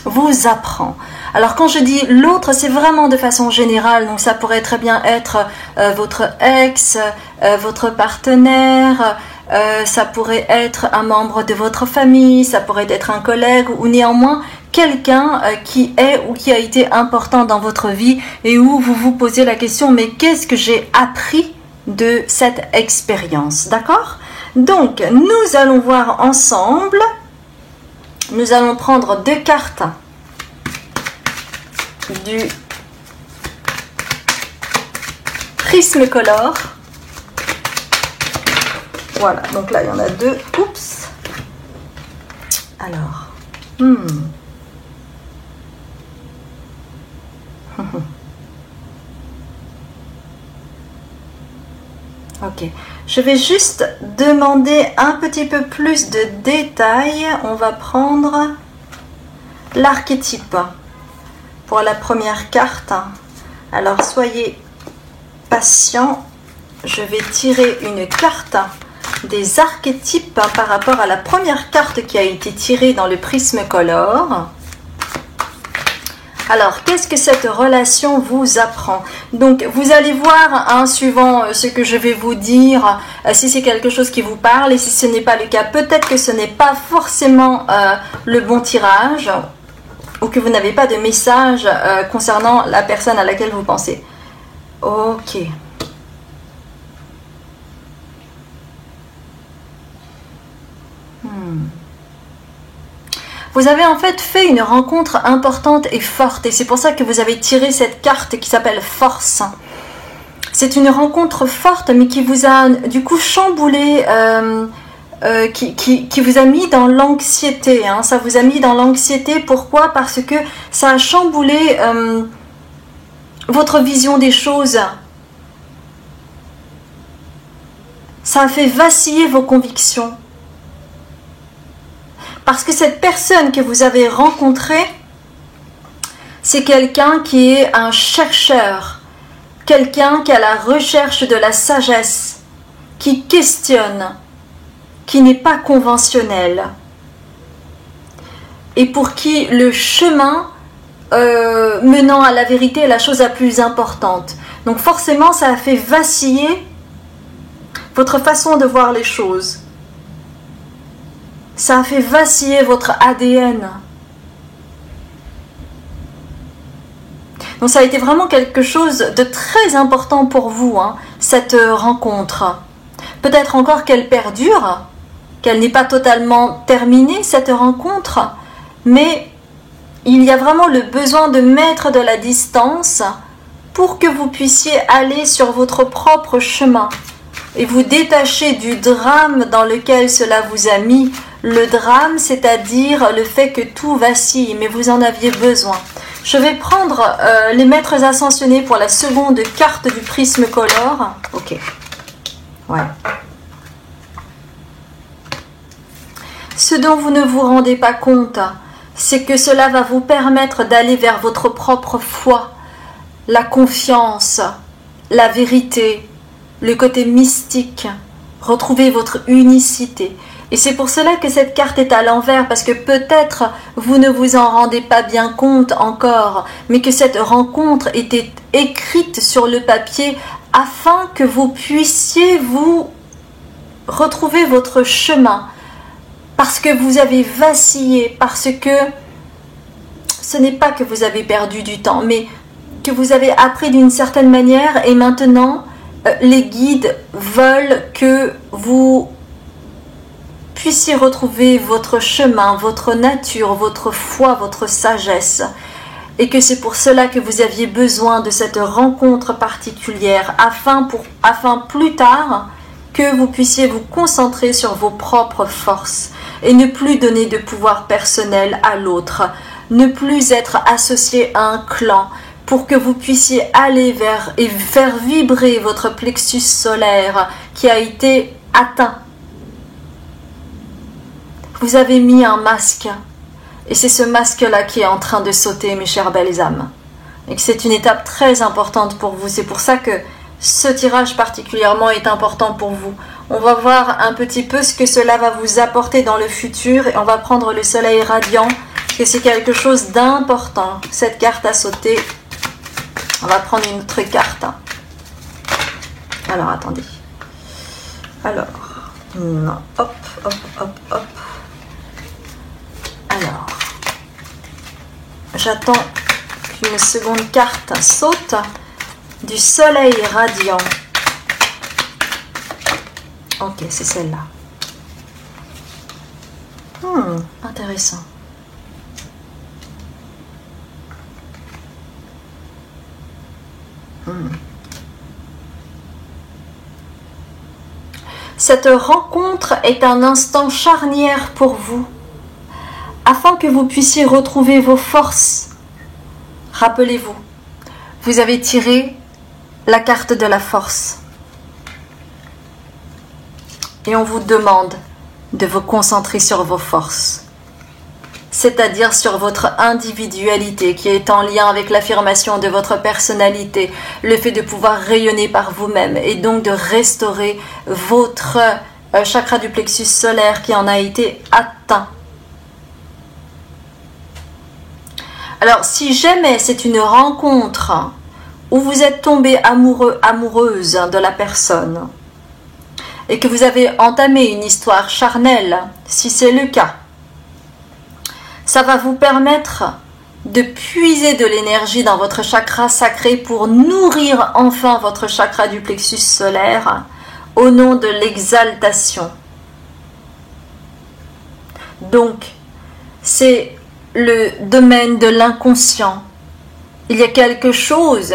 vous apprend. Alors quand je dis l'autre, c'est vraiment de façon générale, donc ça pourrait très bien être votre ex, votre partenaire, ça pourrait être un membre de votre famille, ça pourrait être un collègue ou néanmoins quelqu'un qui est ou qui a été important dans votre vie et où vous vous posez la question mais qu'est-ce que j'ai appris de cette expérience, d'accord? Donc nous allons voir ensemble, nous allons prendre 2 cartes du Prismacolor. Voilà, donc là il y en a 2. Oups. Alors. Ok. Je vais juste demander un petit peu plus de détails. On va prendre l'archétype pour la première carte. Alors soyez patients. Je vais tirer une carte des archétypes par rapport à la première carte qui a été tirée dans le Prismacolor. Alors, qu'est-ce que cette relation vous apprend? Donc, vous allez voir, hein, suivant ce que je vais vous dire, si c'est quelque chose qui vous parle, et si ce n'est pas le cas, peut-être que ce n'est pas forcément le bon tirage, ou que vous n'avez pas de message concernant la personne à laquelle vous pensez. Ok. Vous avez en fait une rencontre importante et forte et c'est pour ça que vous avez tiré cette carte qui s'appelle Force. C'est une rencontre forte mais qui vous a du coup chamboulé, qui vous a mis dans l'anxiété. Hein. Ça vous a mis dans l'anxiété, pourquoi? Parce que ça a chamboulé votre vision des choses. Ça a fait vaciller vos convictions. Parce que cette personne que vous avez rencontrée, c'est quelqu'un qui est un chercheur, quelqu'un qui est à la recherche de la sagesse, qui questionne, qui n'est pas conventionnel, et pour qui le chemin menant à la vérité est la chose la plus importante. Donc forcément, ça a fait vaciller votre façon de voir les choses. Ça a fait vaciller votre ADN. Donc ça a été vraiment quelque chose de très important pour vous, hein, cette rencontre. Peut-être encore qu'elle perdure, qu'elle n'est pas totalement terminée, cette rencontre, mais il y a vraiment le besoin de mettre de la distance pour que vous puissiez aller sur votre propre chemin et vous détacher du drame dans lequel cela vous a mis. Le drame, c'est-à-dire le fait que tout vacille, mais vous en aviez besoin. Je vais prendre les maîtres ascensionnés pour la seconde carte du Prismacolor. Ok. Ouais. Ce dont vous ne vous rendez pas compte, c'est que cela va vous permettre d'aller vers votre propre foi, la confiance, la vérité, le côté mystique, retrouver votre unicité. Et c'est pour cela que cette carte est à l'envers, parce que peut-être vous ne vous en rendez pas bien compte encore, mais que cette rencontre était écrite sur le papier afin que vous puissiez vous retrouver votre chemin, parce que vous avez vacillé, parce que ce n'est pas que vous avez perdu du temps, mais que vous avez appris d'une certaine manière et maintenant les guides veulent que vous puissiez retrouver votre chemin, votre nature, votre foi, votre sagesse. Et que c'est pour cela que vous aviez besoin de cette rencontre particulière, afin plus tard que vous puissiez vous concentrer sur vos propres forces et ne plus donner de pouvoir personnel à l'autre, ne plus être associé à un clan, pour que vous puissiez aller vers et faire vibrer votre plexus solaire qui a été atteint. Vous avez mis un masque. Et c'est ce masque-là qui est en train de sauter, mes chères belles âmes. Et que c'est une étape très importante pour vous. C'est pour ça que ce tirage particulièrement est important pour vous. On va voir un petit peu ce que cela va vous apporter dans le futur. Et on va prendre le soleil radiant, parce que c'est quelque chose d'important. Cette carte a sauté. On va prendre une autre carte. Alors, attendez. Alors, non. Hop, hop, hop, hop. Alors, j'attends qu'une seconde carte saute du soleil radiant. Ok, c'est celle-là. Intéressant. Cette rencontre est un instant charnière pour vous, afin que vous puissiez retrouver vos forces. Rappelez-vous, vous avez tiré la carte de la force. Et on vous demande de vous concentrer sur vos forces, c'est-à-dire sur votre individualité qui est en lien avec l'affirmation de votre personnalité, le fait de pouvoir rayonner par vous-même et donc de restaurer votre chakra du plexus solaire qui en a été atteint. Alors, si jamais c'est une rencontre où vous êtes tombé amoureux, amoureuse de la personne et que vous avez entamé une histoire charnelle, si c'est le cas, ça va vous permettre de puiser de l'énergie dans votre chakra sacré pour nourrir enfin votre chakra du plexus solaire au nom de l'exaltation. Donc, c'est le domaine de l'inconscient. Il y a quelque chose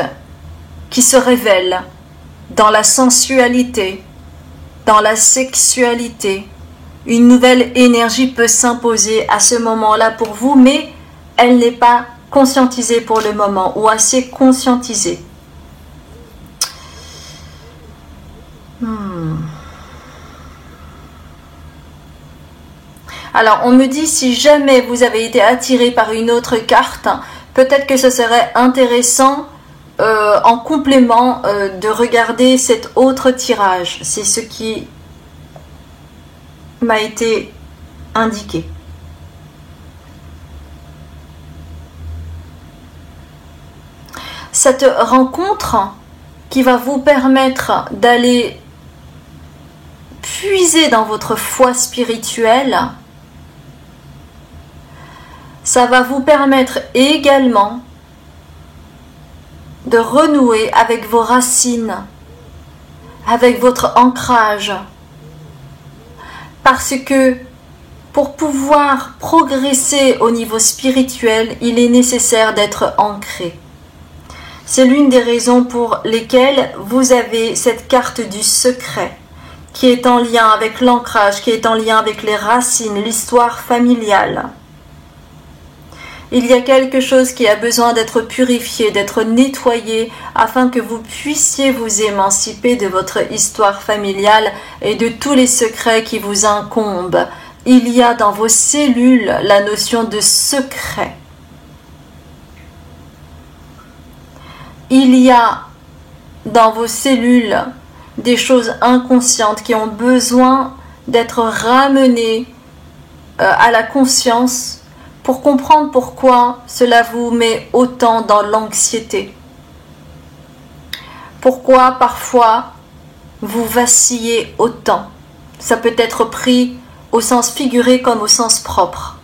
qui se révèle dans la sensualité, dans la sexualité. Une nouvelle énergie peut s'imposer à ce moment-là pour vous, mais elle n'est pas conscientisée pour le moment ou assez conscientisée. Alors, on me dit, si jamais vous avez été attiré par une autre carte, peut-être que ce serait intéressant en complément de regarder cet autre tirage. C'est ce qui m'a été indiqué. Cette rencontre qui va vous permettre d'aller puiser dans votre foi spirituelle, ça va vous permettre également de renouer avec vos racines, avec votre ancrage. Parce que pour pouvoir progresser au niveau spirituel, il est nécessaire d'être ancré. C'est l'une des raisons pour lesquelles vous avez cette carte du secret, qui est en lien avec l'ancrage, qui est en lien avec les racines, l'histoire familiale. Il y a quelque chose qui a besoin d'être purifié, d'être nettoyé, afin que vous puissiez vous émanciper de votre histoire familiale et de tous les secrets qui vous incombent. Il y a dans vos cellules la notion de secret. Il y a dans vos cellules des choses inconscientes qui ont besoin d'être ramenées à la conscience pour comprendre pourquoi cela vous met autant dans l'anxiété. pourquoi parfois vous vacillez autant. Ça peut être pris au sens figuré comme au sens propre.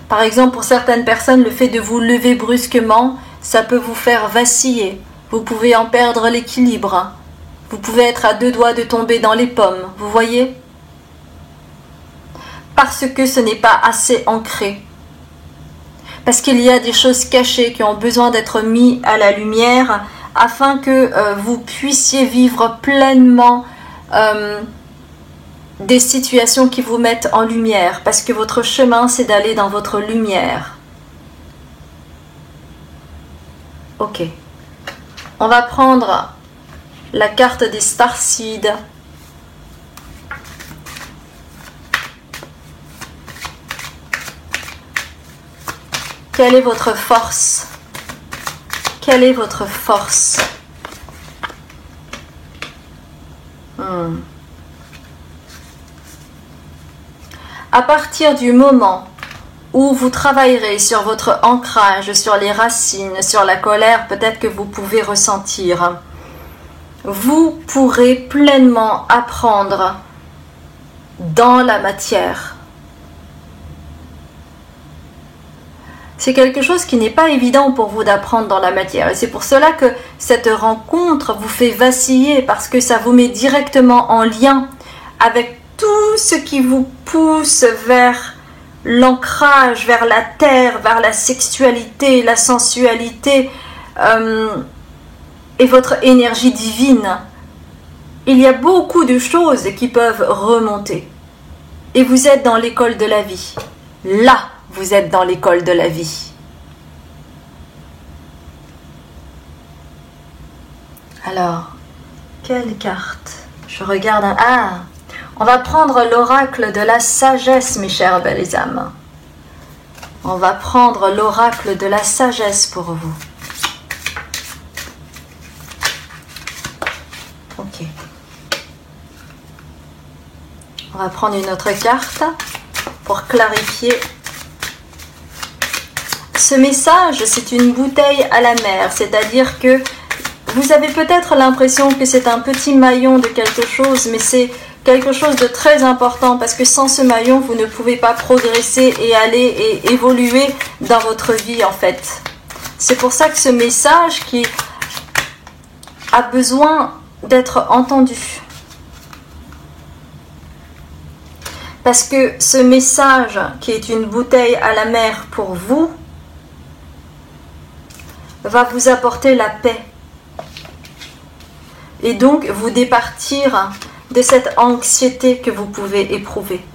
Par exemple, pour certaines personnes, le fait de vous lever brusquement, ça peut vous faire vaciller. Vous pouvez en perdre l'équilibre. Vous pouvez être à 2 doigts de tomber dans les pommes, vous voyez? Parce que ce n'est pas assez ancré. Parce qu'il y a des choses cachées qui ont besoin d'être mises à la lumière afin que vous puissiez vivre pleinement des situations qui vous mettent en lumière. Parce que votre chemin, c'est d'aller dans votre lumière. Ok. On va prendre la carte des starseeds. Quelle est votre force? Quelle est votre force? À partir du moment où vous travaillerez sur votre ancrage, sur les racines, sur la colère, peut-être que vous pouvez ressentir, vous pourrez pleinement apprendre dans la matière. C'est quelque chose qui n'est pas évident pour vous d'apprendre dans la matière. Et c'est pour cela que cette rencontre vous fait vaciller, parce que ça vous met directement en lien avec tout ce qui vous pousse vers l'ancrage, vers la terre, vers la sexualité, la sensualité et votre énergie divine. Il y a beaucoup de choses qui peuvent remonter. Et vous êtes dans l'école de la vie. Là, vous êtes dans l'école de la vie. Alors, quelle carte? Je regarde un... Ah, on va prendre l'oracle de la sagesse, mes chères belles âmes. On va prendre l'oracle de la sagesse pour vous. Ok. On va prendre une autre carte pour clarifier. Ce message, c'est une bouteille à la mer, c'est-à-dire que vous avez peut-être l'impression que c'est un petit maillon de quelque chose, mais c'est quelque chose de très important, parce que sans ce maillon, vous ne pouvez pas progresser et aller et évoluer dans votre vie, en fait. C'est pour ça que ce message qui a besoin d'être entendu. Parce que ce message, qui est une bouteille à la mer pour vous, va vous apporter la paix. Et donc vous départir de cette anxiété que vous pouvez éprouver.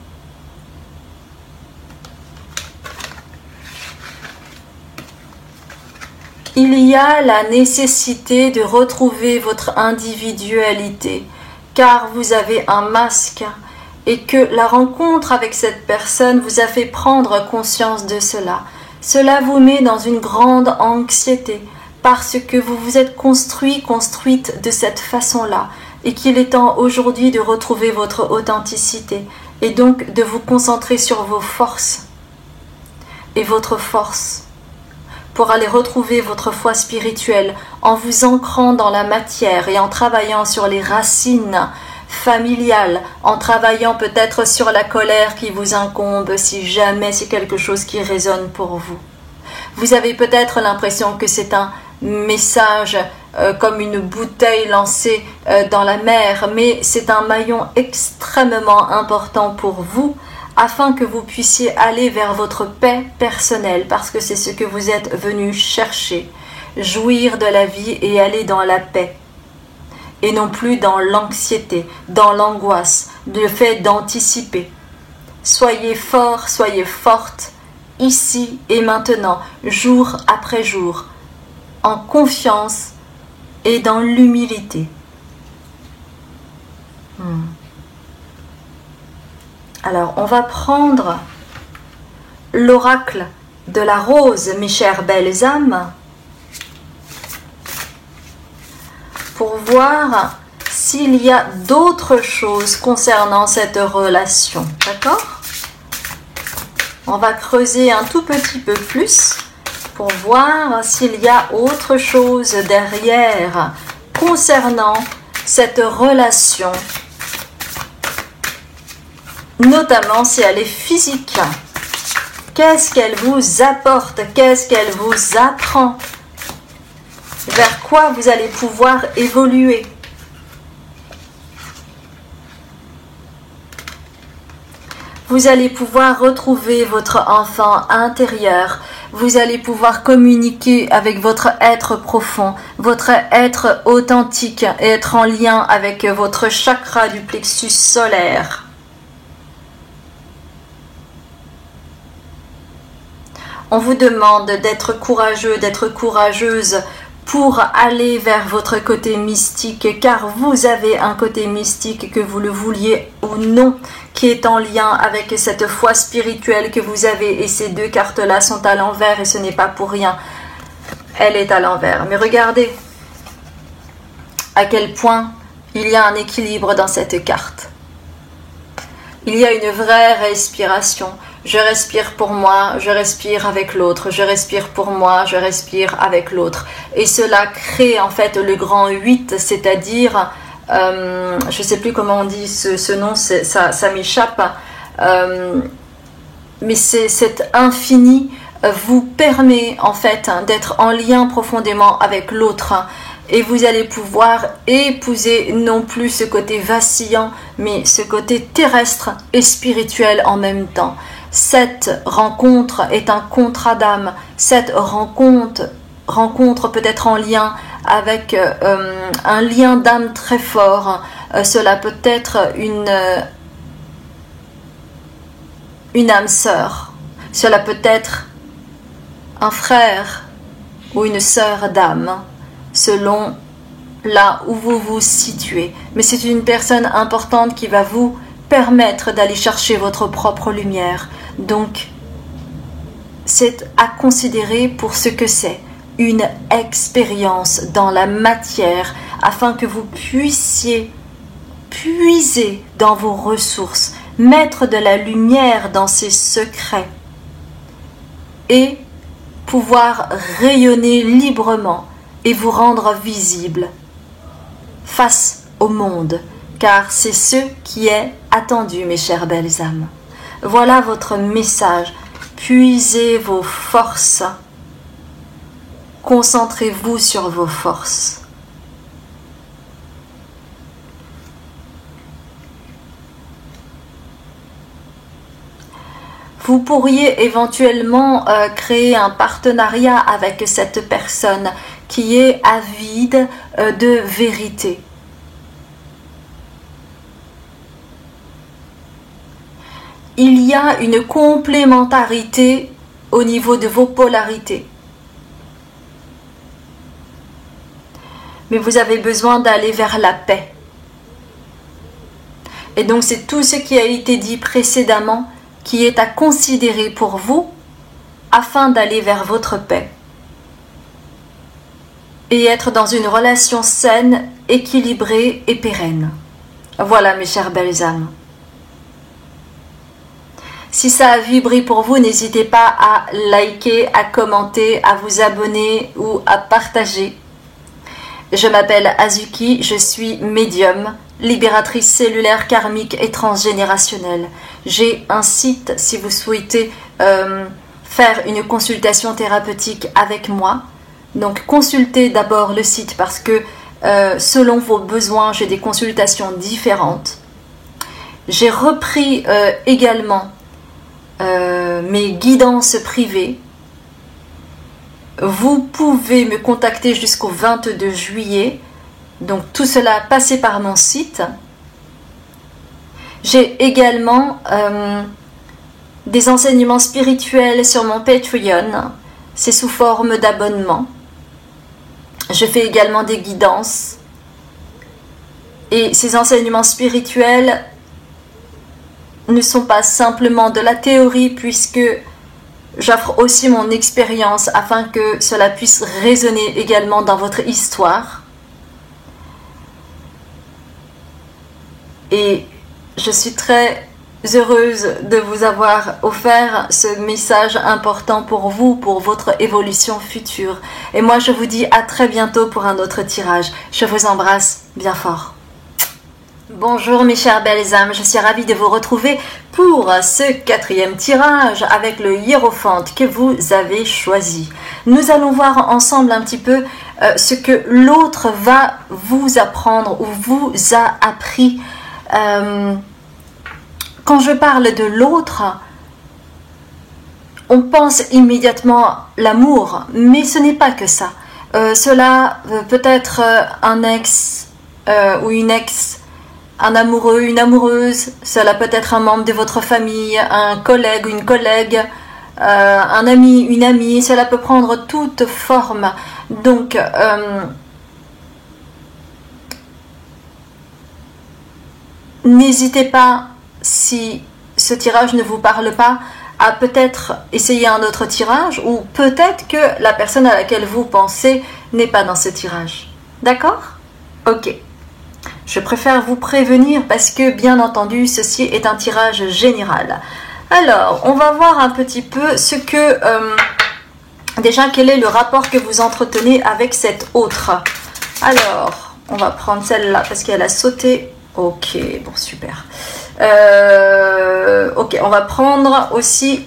Il y a la nécessité de retrouver votre individualité, car vous avez un masque et que la rencontre avec cette personne vous a fait prendre conscience de cela. Cela vous met dans une grande anxiété parce que vous vous êtes construite de cette façon-là et qu'il est temps aujourd'hui de retrouver votre authenticité et donc de vous concentrer sur vos forces et votre force pour aller retrouver votre foi spirituelle en vous ancrant dans la matière et en travaillant sur les racines familiales, en travaillant peut-être sur la colère qui vous incombe si jamais c'est quelque chose qui résonne pour vous. Vous avez peut-être l'impression que c'est un message comme une bouteille lancée dans la mer, mais c'est un maillon extrêmement important pour vous afin que vous puissiez aller vers votre paix personnelle, parce que c'est ce que vous êtes venu chercher, jouir de la vie et aller dans la paix, et non plus dans l'anxiété, dans l'angoisse, le fait d'anticiper. Soyez forts, soyez fortes, ici et maintenant, jour après jour, en confiance et dans l'humilité. Alors, on va prendre l'oracle de la rose, mes chères belles âmes, pour voir s'il y a d'autres choses concernant cette relation. D'accord? On va creuser un tout petit peu plus pour voir s'il y a autre chose derrière concernant cette relation, notamment si elle est physique. Qu'est-ce qu'elle vous apporte? Qu'est-ce qu'elle vous apprend? Vers quoi vous allez pouvoir évoluer? Vous allez pouvoir retrouver votre enfant intérieur. Vous allez pouvoir communiquer avec votre être profond, votre être authentique et être en lien avec votre chakra du plexus solaire. On vous demande d'être courageux, d'être courageuse pour aller vers votre côté mystique, car vous avez un côté mystique, que vous le vouliez ou non, qui est en lien avec cette foi spirituelle que vous avez. Et ces deux cartes-là sont à l'envers et ce n'est pas pour rien. Elle est à l'envers. Mais regardez à quel point il y a un équilibre dans cette carte. Il y a une vraie respiration. Je respire pour moi, je respire avec l'autre, je respire pour moi, je respire avec l'autre. Et cela crée en fait le grand 8, c'est-à-dire, je ne sais plus comment on dit ce nom, ça m'échappe, mais cet infini vous permet en fait d'être en lien profondément avec l'autre. Et vous allez pouvoir épouser non plus ce côté vacillant, mais ce côté terrestre et spirituel en même temps. Cette rencontre est un contrat d'âme. Cette rencontre peut être en lien avec un lien d'âme très fort. Cela peut être une âme sœur. Cela peut être un frère ou une sœur d'âme, selon là où vous vous situez. Mais c'est une personne importante qui va vous permettre d'aller chercher votre propre lumière. Donc, c'est à considérer pour ce que c'est, une expérience dans la matière, afin que vous puissiez puiser dans vos ressources, mettre de la lumière dans ces secrets et pouvoir rayonner librement et vous rendre visible face au monde, car c'est ce qui est attendu, mes chères belles âmes. Voilà votre message. Puisez vos forces. Concentrez-vous sur vos forces. Vous pourriez éventuellement créer un partenariat avec cette personne qui est avide de vérité. Il y a une complémentarité au niveau de vos polarités. Mais vous avez besoin d'aller vers la paix. Et donc c'est tout ce qui a été dit précédemment qui est à considérer pour vous afin d'aller vers votre paix. Et être dans une relation saine, équilibrée et pérenne. Voilà mes chères belles âmes. Si ça a vibré pour vous, n'hésitez pas à liker, à commenter, à vous abonner ou à partager. Je m'appelle Azuki, je suis médium, libératrice cellulaire karmique et transgénérationnelle. J'ai un site si vous souhaitez faire une consultation thérapeutique avec moi. Donc consultez d'abord le site parce que selon vos besoins, j'ai des consultations différentes. J'ai repris également mes guidances privées. Vous pouvez me contacter jusqu'au 22 juillet. Donc tout cela passez par mon site. J'ai également des enseignements spirituels sur mon Patreon. C'est sous forme d'abonnement. Je fais également des guidances. Et ces enseignements spirituels ne sont pas simplement de la théorie, puisque j'offre aussi mon expérience afin que cela puisse résonner également dans votre histoire. Et je suis très heureuse de vous avoir offert ce message important pour vous, pour votre évolution future. Et moi, je vous dis à très bientôt pour un autre tirage. Je vous embrasse bien fort. Bonjour mes chères belles âmes, je suis ravie de vous retrouver pour ce 4e tirage avec le hiérophante que vous avez choisi. Nous allons voir ensemble un petit peu ce que l'autre va vous apprendre ou vous a appris. Quand je parle de l'autre, on pense immédiatement l'amour, mais ce n'est pas que ça. Cela peut être un ex ou une ex, un amoureux, une amoureuse, cela peut être un membre de votre famille, un collègue ou une collègue, un ami, une amie, cela peut prendre toute forme. Donc, n'hésitez pas, si ce tirage ne vous parle pas, à peut-être essayer un autre tirage, ou peut-être que la personne à laquelle vous pensez n'est pas dans ce tirage. D'accord? Ok. Je préfère vous prévenir parce que, bien entendu, ceci est un tirage général. Alors, on va voir un petit peu ce que... déjà, quel est le rapport que vous entretenez avec cette autre? Alors, on va prendre celle-là parce qu'elle a sauté. Ok, bon, super. Ok, on va prendre aussi...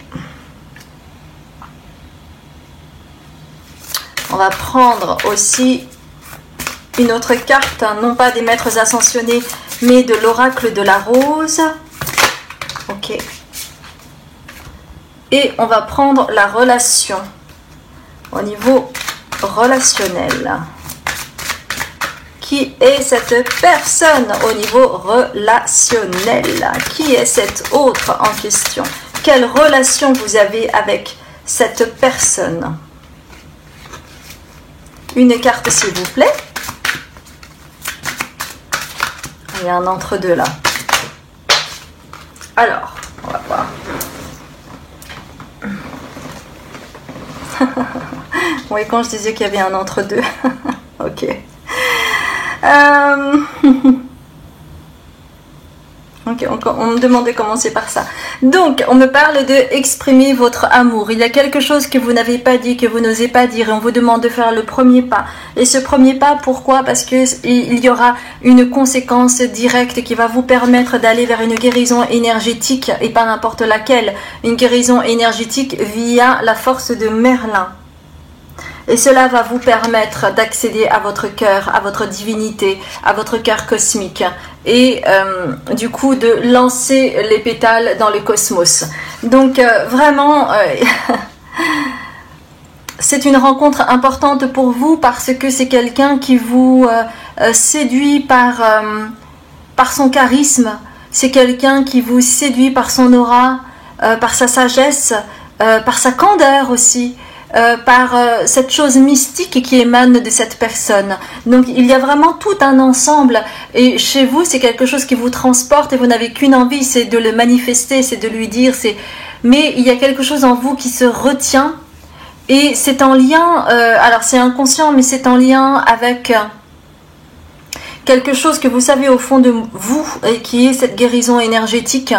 On va prendre aussi... une autre carte, non pas des maîtres ascensionnés, mais de l'oracle de la rose. Ok. Et on va prendre la relation au niveau relationnel. Qui est cette personne au niveau relationnel? Qui est cette autre en question? Quelle relation vous avez avec cette personne? Une carte s'il vous plaît. Il y a un entre-deux là. Alors, on va voir. Oui, quand je disais qu'il y avait un entre-deux. Ok. Ok, on me demandait de commencer par ça. Donc, on me parle de exprimer votre amour. Il y a quelque chose que vous n'avez pas dit, que vous n'osez pas dire, et on vous demande de faire le premier pas. Et ce premier pas, pourquoi? Parce que il y aura une conséquence directe qui va vous permettre d'aller vers une guérison énergétique, et pas n'importe laquelle. Une guérison énergétique via la force de Merlin. Et cela va vous permettre d'accéder à votre cœur, à votre divinité, à votre cœur cosmique. Et du coup, de lancer les pétales dans le cosmos. Donc, vraiment, c'est une rencontre importante pour vous parce que c'est quelqu'un qui vous séduit par son charisme. C'est quelqu'un qui vous séduit par son aura, par sa sagesse, par sa candeur aussi. Par cette chose mystique qui émane de cette personne. Donc il y a vraiment tout un ensemble et chez vous c'est quelque chose qui vous transporte et vous n'avez qu'une envie, c'est de le manifester, c'est de lui dire, mais il y a quelque chose en vous qui se retient et c'est en lien, alors c'est inconscient mais c'est en lien avec quelque chose que vous savez au fond de vous et qui est cette guérison énergétique.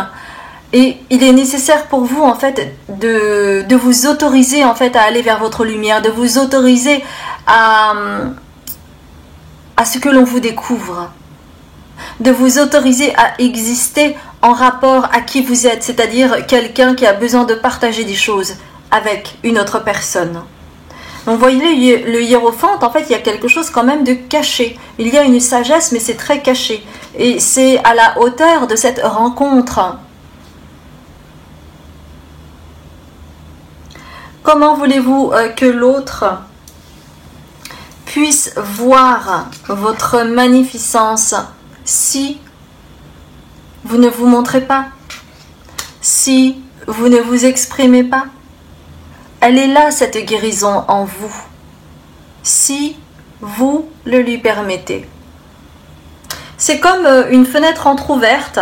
Et il est nécessaire pour vous en fait de vous autoriser en fait à aller vers votre lumière, de vous autoriser à ce que l'on vous découvre, de vous autoriser à exister en rapport à qui vous êtes, c'est-à-dire quelqu'un qui a besoin de partager des choses avec une autre personne. Donc vous voyez le hiérophante, en fait il y a quelque chose quand même de caché. Il y a une sagesse mais c'est très caché. Et c'est à la hauteur de cette rencontre. Comment voulez-vous que l'autre puisse voir votre magnificence si vous ne vous montrez pas, si vous ne vous exprimez pas? Elle est là, cette guérison en vous, si vous le lui permettez. C'est comme une fenêtre entrouverte.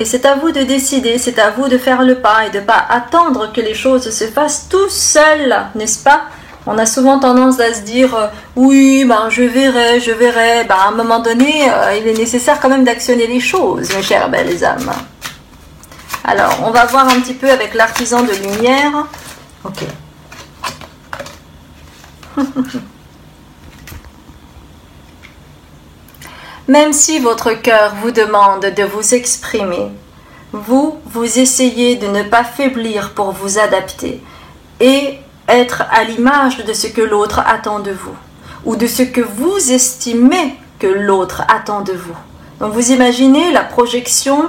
Et c'est à vous de décider, c'est à vous de faire le pas et de ne pas attendre que les choses se fassent tout seul, n'est-ce pas? On a souvent tendance à se dire oui, ben je verrai. Ben, à un moment donné, il est nécessaire quand même d'actionner les choses, mes chères belles âmes. Alors, on va voir un petit peu avec l'artisan de lumière. Ok. Même si votre cœur vous demande de vous exprimer, vous essayez de ne pas faiblir pour vous adapter et être à l'image de ce que l'autre attend de vous ou de ce que vous estimez que l'autre attend de vous. Donc vous imaginez la projection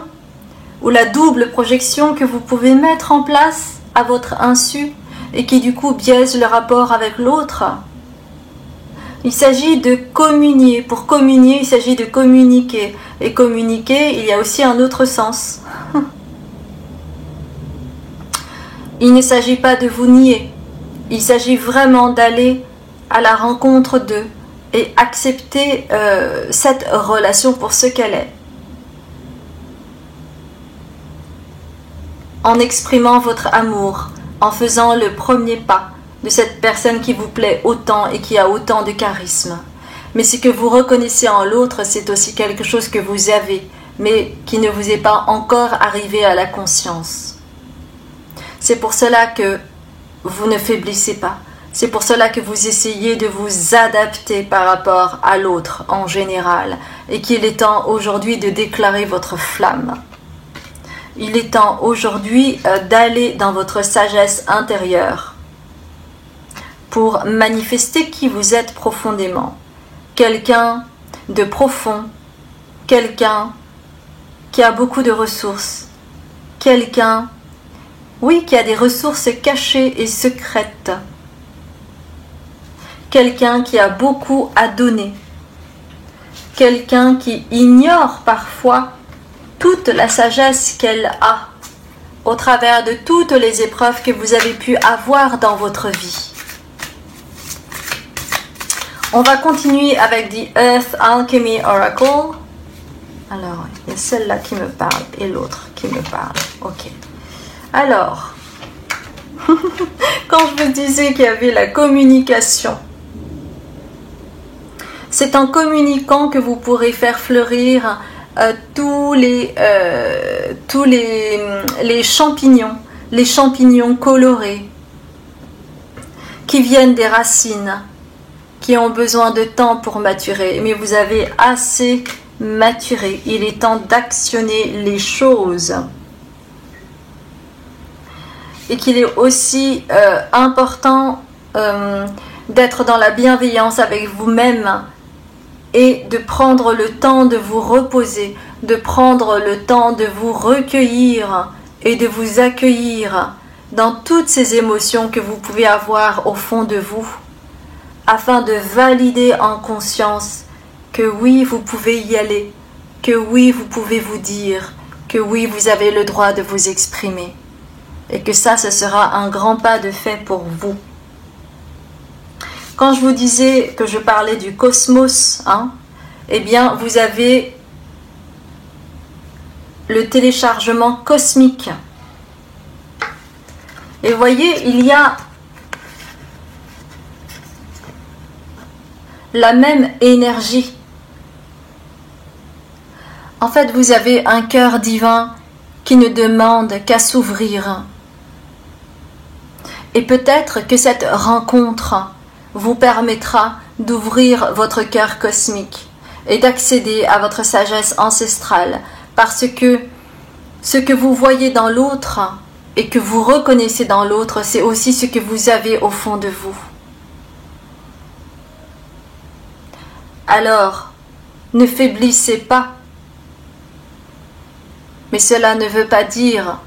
ou la double projection que vous pouvez mettre en place à votre insu et qui du coup biaise le rapport avec l'autre. Il s'agit de communier. Pour communier, il s'agit de communiquer. Et communiquer, il y a aussi un autre sens. Il ne s'agit pas de vous nier. Il s'agit vraiment d'aller à la rencontre d'eux et accepter cette relation pour ce qu'elle est. En exprimant votre amour, en faisant le premier pas de cette personne qui vous plaît autant et qui a autant de charisme. Mais ce que vous reconnaissez en l'autre, c'est aussi quelque chose que vous avez, mais qui ne vous est pas encore arrivé à la conscience. C'est pour cela que vous ne faiblissez pas. C'est pour cela que vous essayez de vous adapter par rapport à l'autre en général et qu'il est temps aujourd'hui de déclarer votre flamme. Il est temps aujourd'hui d'aller dans votre sagesse intérieure pour manifester qui vous êtes profondément. Quelqu'un de profond, quelqu'un qui a beaucoup de ressources, quelqu'un, oui, qui a des ressources cachées et secrètes, quelqu'un qui a beaucoup à donner, quelqu'un qui ignore parfois toute la sagesse qu'elle a au travers de toutes les épreuves que vous avez pu avoir dans votre vie. On va continuer avec The Earth Alchemy Oracle. Alors, il y a celle-là qui me parle et l'autre qui me parle. Ok. Alors, quand je vous disais qu'il y avait la communication, c'est en communiquant que vous pourrez faire fleurir tous les champignons colorés qui viennent des racines, qui ont besoin de temps pour maturer. Mais vous avez assez maturé. Il est temps d'actionner les choses. Et qu'il est aussi important d'être dans la bienveillance avec vous-même et de prendre le temps de vous reposer, de prendre le temps de vous recueillir et de vous accueillir dans toutes ces émotions que vous pouvez avoir au fond de vous, afin de valider en conscience que oui, vous pouvez y aller, que oui, vous pouvez vous dire, que oui, vous avez le droit de vous exprimer, et que ça, ce sera un grand pas de fait pour vous. Quand je vous disais que je parlais du cosmos, eh bien, vous avez le téléchargement cosmique. Et vous voyez, il y a la même énergie. En fait, vous avez un cœur divin qui ne demande qu'à s'ouvrir. Et peut-être que cette rencontre vous permettra d'ouvrir votre cœur cosmique et d'accéder à votre sagesse ancestrale, parce que ce que vous voyez dans l'autre et que vous reconnaissez dans l'autre, c'est aussi ce que vous avez au fond de vous. Alors, ne faiblissez pas, mais cela ne veut pas dire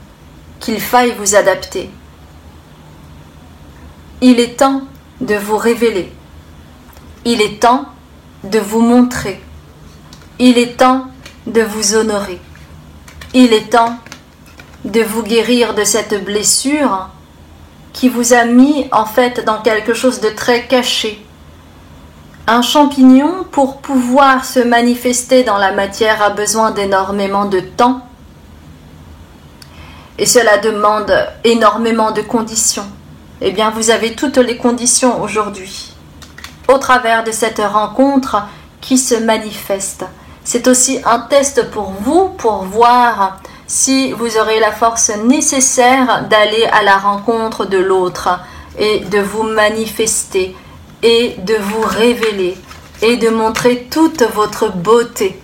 qu'il faille vous adapter. Il est temps de vous révéler. Il est temps de vous montrer. Il est temps de vous honorer. Il est temps de vous guérir de cette blessure qui vous a mis en fait dans quelque chose de très caché. Un champignon, pour pouvoir se manifester dans la matière, a besoin d'énormément de temps. Et cela demande énormément de conditions. Eh bien, vous avez toutes les conditions aujourd'hui, au travers de cette rencontre qui se manifeste. C'est aussi un test pour vous, pour voir si vous aurez la force nécessaire d'aller à la rencontre de l'autre et de vous manifester et de vous révéler et de montrer toute votre beauté.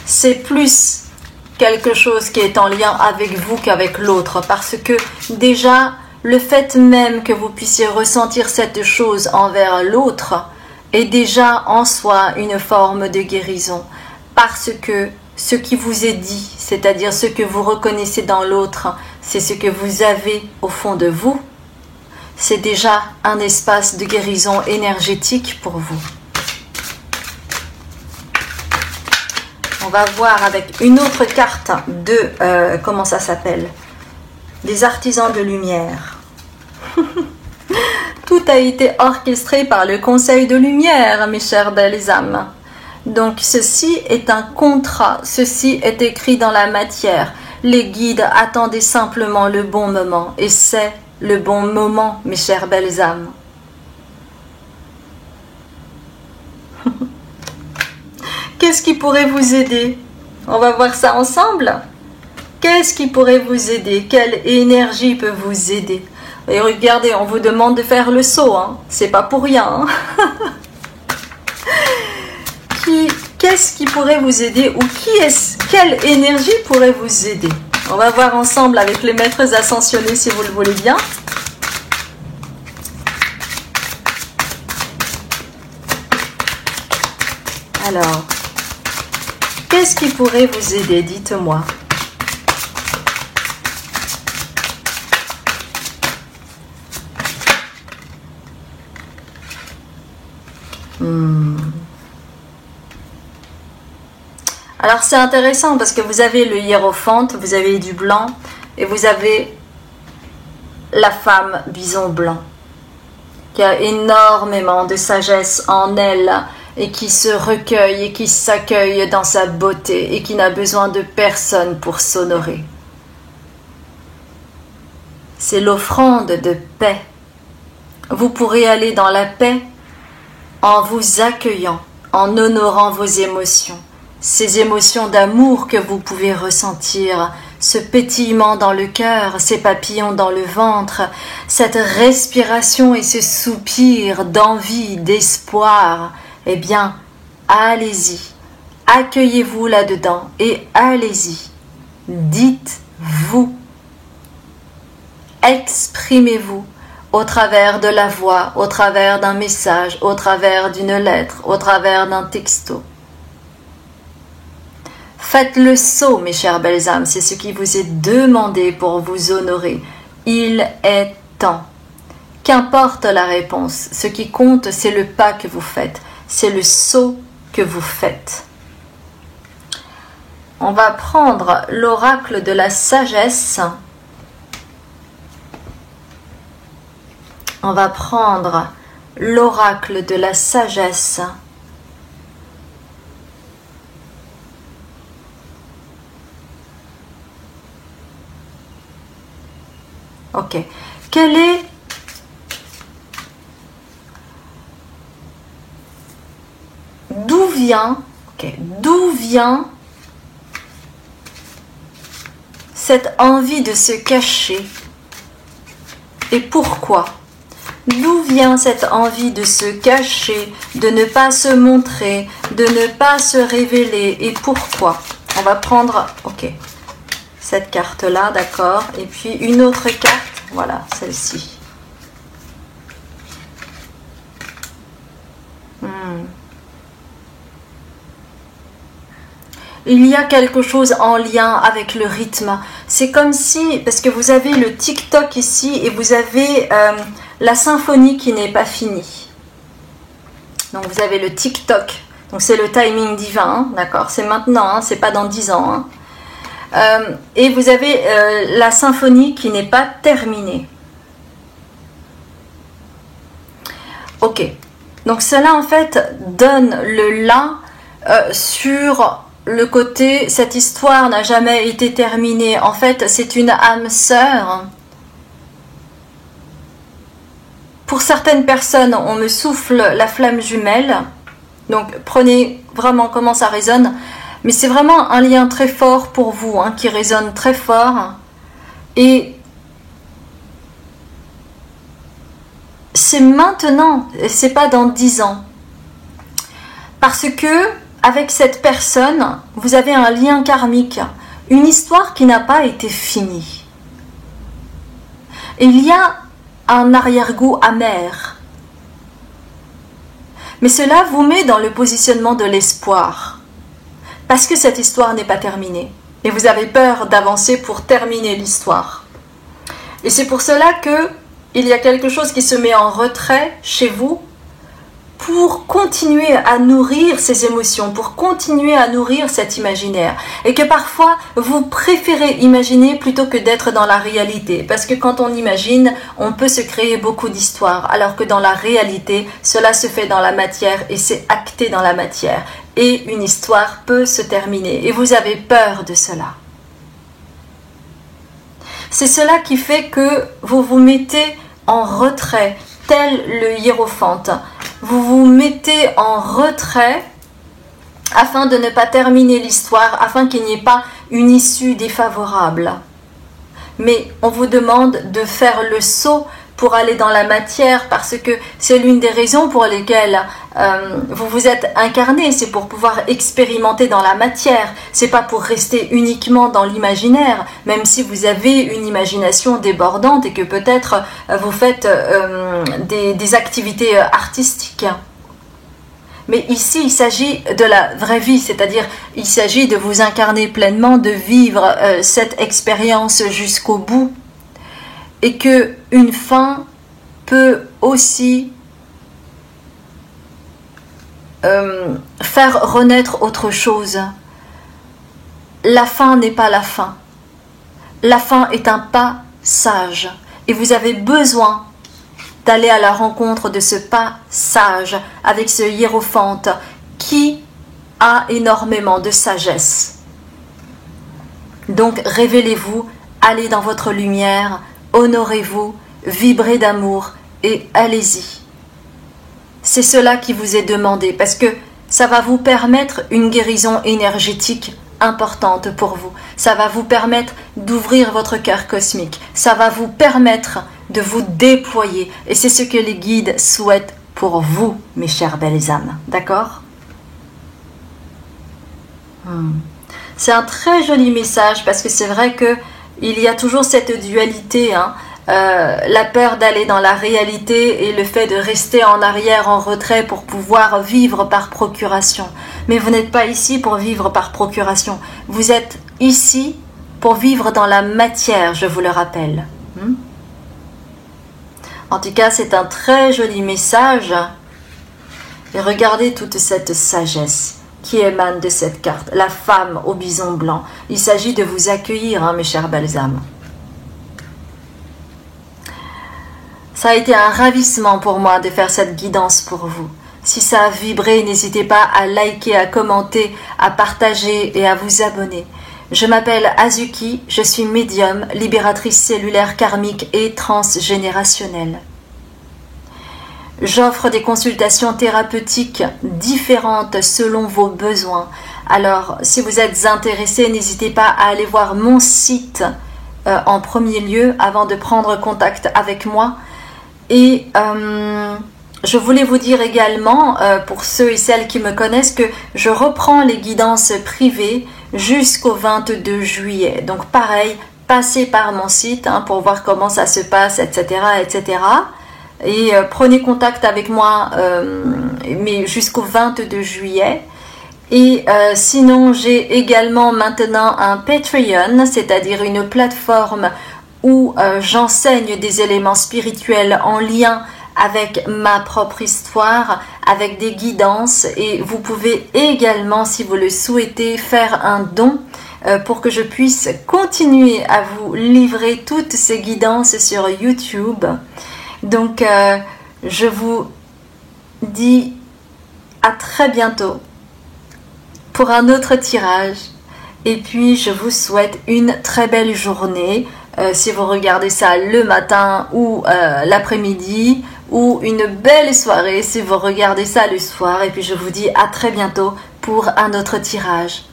C'est plus quelque chose qui est en lien avec vous qu'avec l'autre, parce que déjà, le fait même que vous puissiez ressentir cette chose envers l'autre est déjà en soi une forme de guérison, parce que ce qui vous est dit, c'est-à-dire ce que vous reconnaissez dans l'autre, c'est ce que vous avez au fond de vous, c'est déjà un espace de guérison énergétique pour vous. On va voir avec une autre carte de, comment ça s'appelle? Des artisans de lumière. Tout a été orchestré par le conseil de lumière, mes chères belles âmes. Donc ceci est un contrat, ceci est écrit dans la matière. Les guides attendaient simplement le bon moment, et c'est le bon moment, mes chères belles âmes. Qu'est-ce qui pourrait vous aider? On va voir ça ensemble. Qu'est-ce qui pourrait vous aider? Quelle énergie peut vous aider? Et regardez, on vous demande de faire le saut, hein. C'est pas pour rien. Hein. Qu'est-ce qui pourrait vous aider, ou quelle énergie pourrait vous aider? On va voir ensemble avec les maîtres ascensionnés si vous le voulez bien. Alors, qu'est-ce qui pourrait vous aider? Dites-moi. Alors c'est intéressant parce que vous avez le hiérophante, vous avez du blanc et vous avez la femme bison blanc qui a énormément de sagesse en elle et qui se recueille et qui s'accueille dans sa beauté et qui n'a besoin de personne pour s'honorer. C'est l'offrande de paix. Vous pourrez aller dans la paix en vous accueillant, en honorant vos émotions. Ces émotions d'amour que vous pouvez ressentir, ce pétillement dans le cœur, ces papillons dans le ventre, cette respiration et ce soupir d'envie, d'espoir, eh bien, allez-y, accueillez-vous là-dedans et allez-y, dites-vous, exprimez-vous au travers de la voix, au travers d'un message, au travers d'une lettre, au travers d'un texto. Faites le saut, mes chères belles âmes, c'est ce qui vous est demandé pour vous honorer. Il est temps. Qu'importe la réponse, ce qui compte, c'est le pas que vous faites, c'est le saut que vous faites. On va prendre l'oracle de la sagesse. On va prendre l'oracle de la sagesse. Ok. D'où vient cette envie de se cacher et pourquoi? D'où vient cette envie de se cacher, de ne pas se montrer, de ne pas se révéler et pourquoi? On va prendre, cette carte-là, d'accord, et puis une autre carte, voilà, celle-ci. Il y a quelque chose en lien avec le rythme. C'est comme si, parce que vous avez le TikTok ici et vous avez la symphonie qui n'est pas finie. Donc vous avez le TikTok, donc c'est le timing divin, hein, d'accord, c'est maintenant, hein, c'est pas dans 10 ans. Hein. Et vous avez la symphonie qui n'est pas terminée. Ok, donc cela en fait donne le là sur le côté, cette histoire n'a jamais été terminée. En fait, c'est une âme sœur. Pour certaines personnes, on me souffle la flamme jumelle. Donc, prenez vraiment comment ça résonne. Mais c'est vraiment un lien très fort pour vous, hein, qui résonne très fort. Et c'est maintenant, c'est pas dans 10 ans. Parce que avec cette personne, vous avez un lien karmique, une histoire qui n'a pas été finie. Et il y a un arrière-goût amer. Mais cela vous met dans le positionnement de l'espoir. Parce que cette histoire n'est pas terminée. Et vous avez peur d'avancer pour terminer l'histoire. Et c'est pour cela que il y a quelque chose qui se met en retrait chez vous pour continuer à nourrir ces émotions, pour continuer à nourrir cet imaginaire. Et que parfois, vous préférez imaginer plutôt que d'être dans la réalité. Parce que quand on imagine, on peut se créer beaucoup d'histoires. Alors que dans la réalité, cela se fait dans la matière et c'est acté dans la matière. Et une histoire peut se terminer. Et vous avez peur de cela. C'est cela qui fait que vous vous mettez en retrait, tel le hiérophante. Vous vous mettez en retrait afin de ne pas terminer l'histoire, afin qu'il n'y ait pas une issue défavorable. Mais on vous demande de faire le saut pour aller dans la matière, parce que c'est l'une des raisons pour lesquelles vous vous êtes incarné, c'est pour pouvoir expérimenter dans la matière, c'est pas pour rester uniquement dans l'imaginaire, même si vous avez une imagination débordante et que peut-être vous faites des activités artistiques. Mais ici, il s'agit de la vraie vie, c'est-à-dire il s'agit de vous incarner pleinement, de vivre cette expérience jusqu'au bout. Et que une fin peut aussi faire renaître autre chose. La fin n'est pas la fin. La fin est un passage. Et vous avez besoin d'aller à la rencontre de ce passage avec ce hiérophante qui a énormément de sagesse. Donc révélez-vous, allez dans votre lumière, honorez-vous, vibrez d'amour et allez-y. C'est cela qui vous est demandé parce que ça va vous permettre une guérison énergétique importante pour vous. Ça va vous permettre d'ouvrir votre cœur cosmique. Ça va vous permettre de vous déployer. Et c'est ce que les guides souhaitent pour vous, mes chères belles âmes. D'accord ? C'est un très joli message parce que c'est vrai que il y a toujours cette dualité, hein, la peur d'aller dans la réalité et le fait de rester en arrière, en retrait pour pouvoir vivre par procuration. Mais vous n'êtes pas ici pour vivre par procuration. Vous êtes ici pour vivre dans la matière, je vous le rappelle. En tout cas, c'est un très joli message. Et regardez toute cette sagesse qui émane de cette carte, la femme au bison blanc. Il s'agit de vous accueillir, hein, mes chères belles âmes. Ça a été un ravissement pour moi de faire cette guidance pour vous. Si ça a vibré, n'hésitez pas à liker, à commenter, à partager et à vous abonner. Je m'appelle Azuki, je suis médium, libératrice cellulaire karmique et transgénérationnelle. J'offre des consultations thérapeutiques différentes selon vos besoins. Alors, si vous êtes intéressé, n'hésitez pas à aller voir mon site en premier lieu avant de prendre contact avec moi. Et je voulais vous dire également, pour ceux et celles qui me connaissent, que je reprends les guidances privées jusqu'au 22 juillet. Donc pareil, passez par mon site hein, pour voir comment ça se passe, etc. etc. Et prenez contact avec moi mais jusqu'au 22 juillet. Et sinon, j'ai également maintenant un Patreon, c'est-à-dire une plateforme où j'enseigne des éléments spirituels en lien avec ma propre histoire, avec des guidances. Et vous pouvez également, si vous le souhaitez, faire un don pour que je puisse continuer à vous livrer toutes ces guidances sur YouTube. Donc, je vous dis à très bientôt pour un autre tirage. Et puis, je vous souhaite une très belle journée. Si vous regardez ça le matin ou l'après-midi, ou une belle soirée si vous regardez ça le soir. Et puis, je vous dis à très bientôt pour un autre tirage.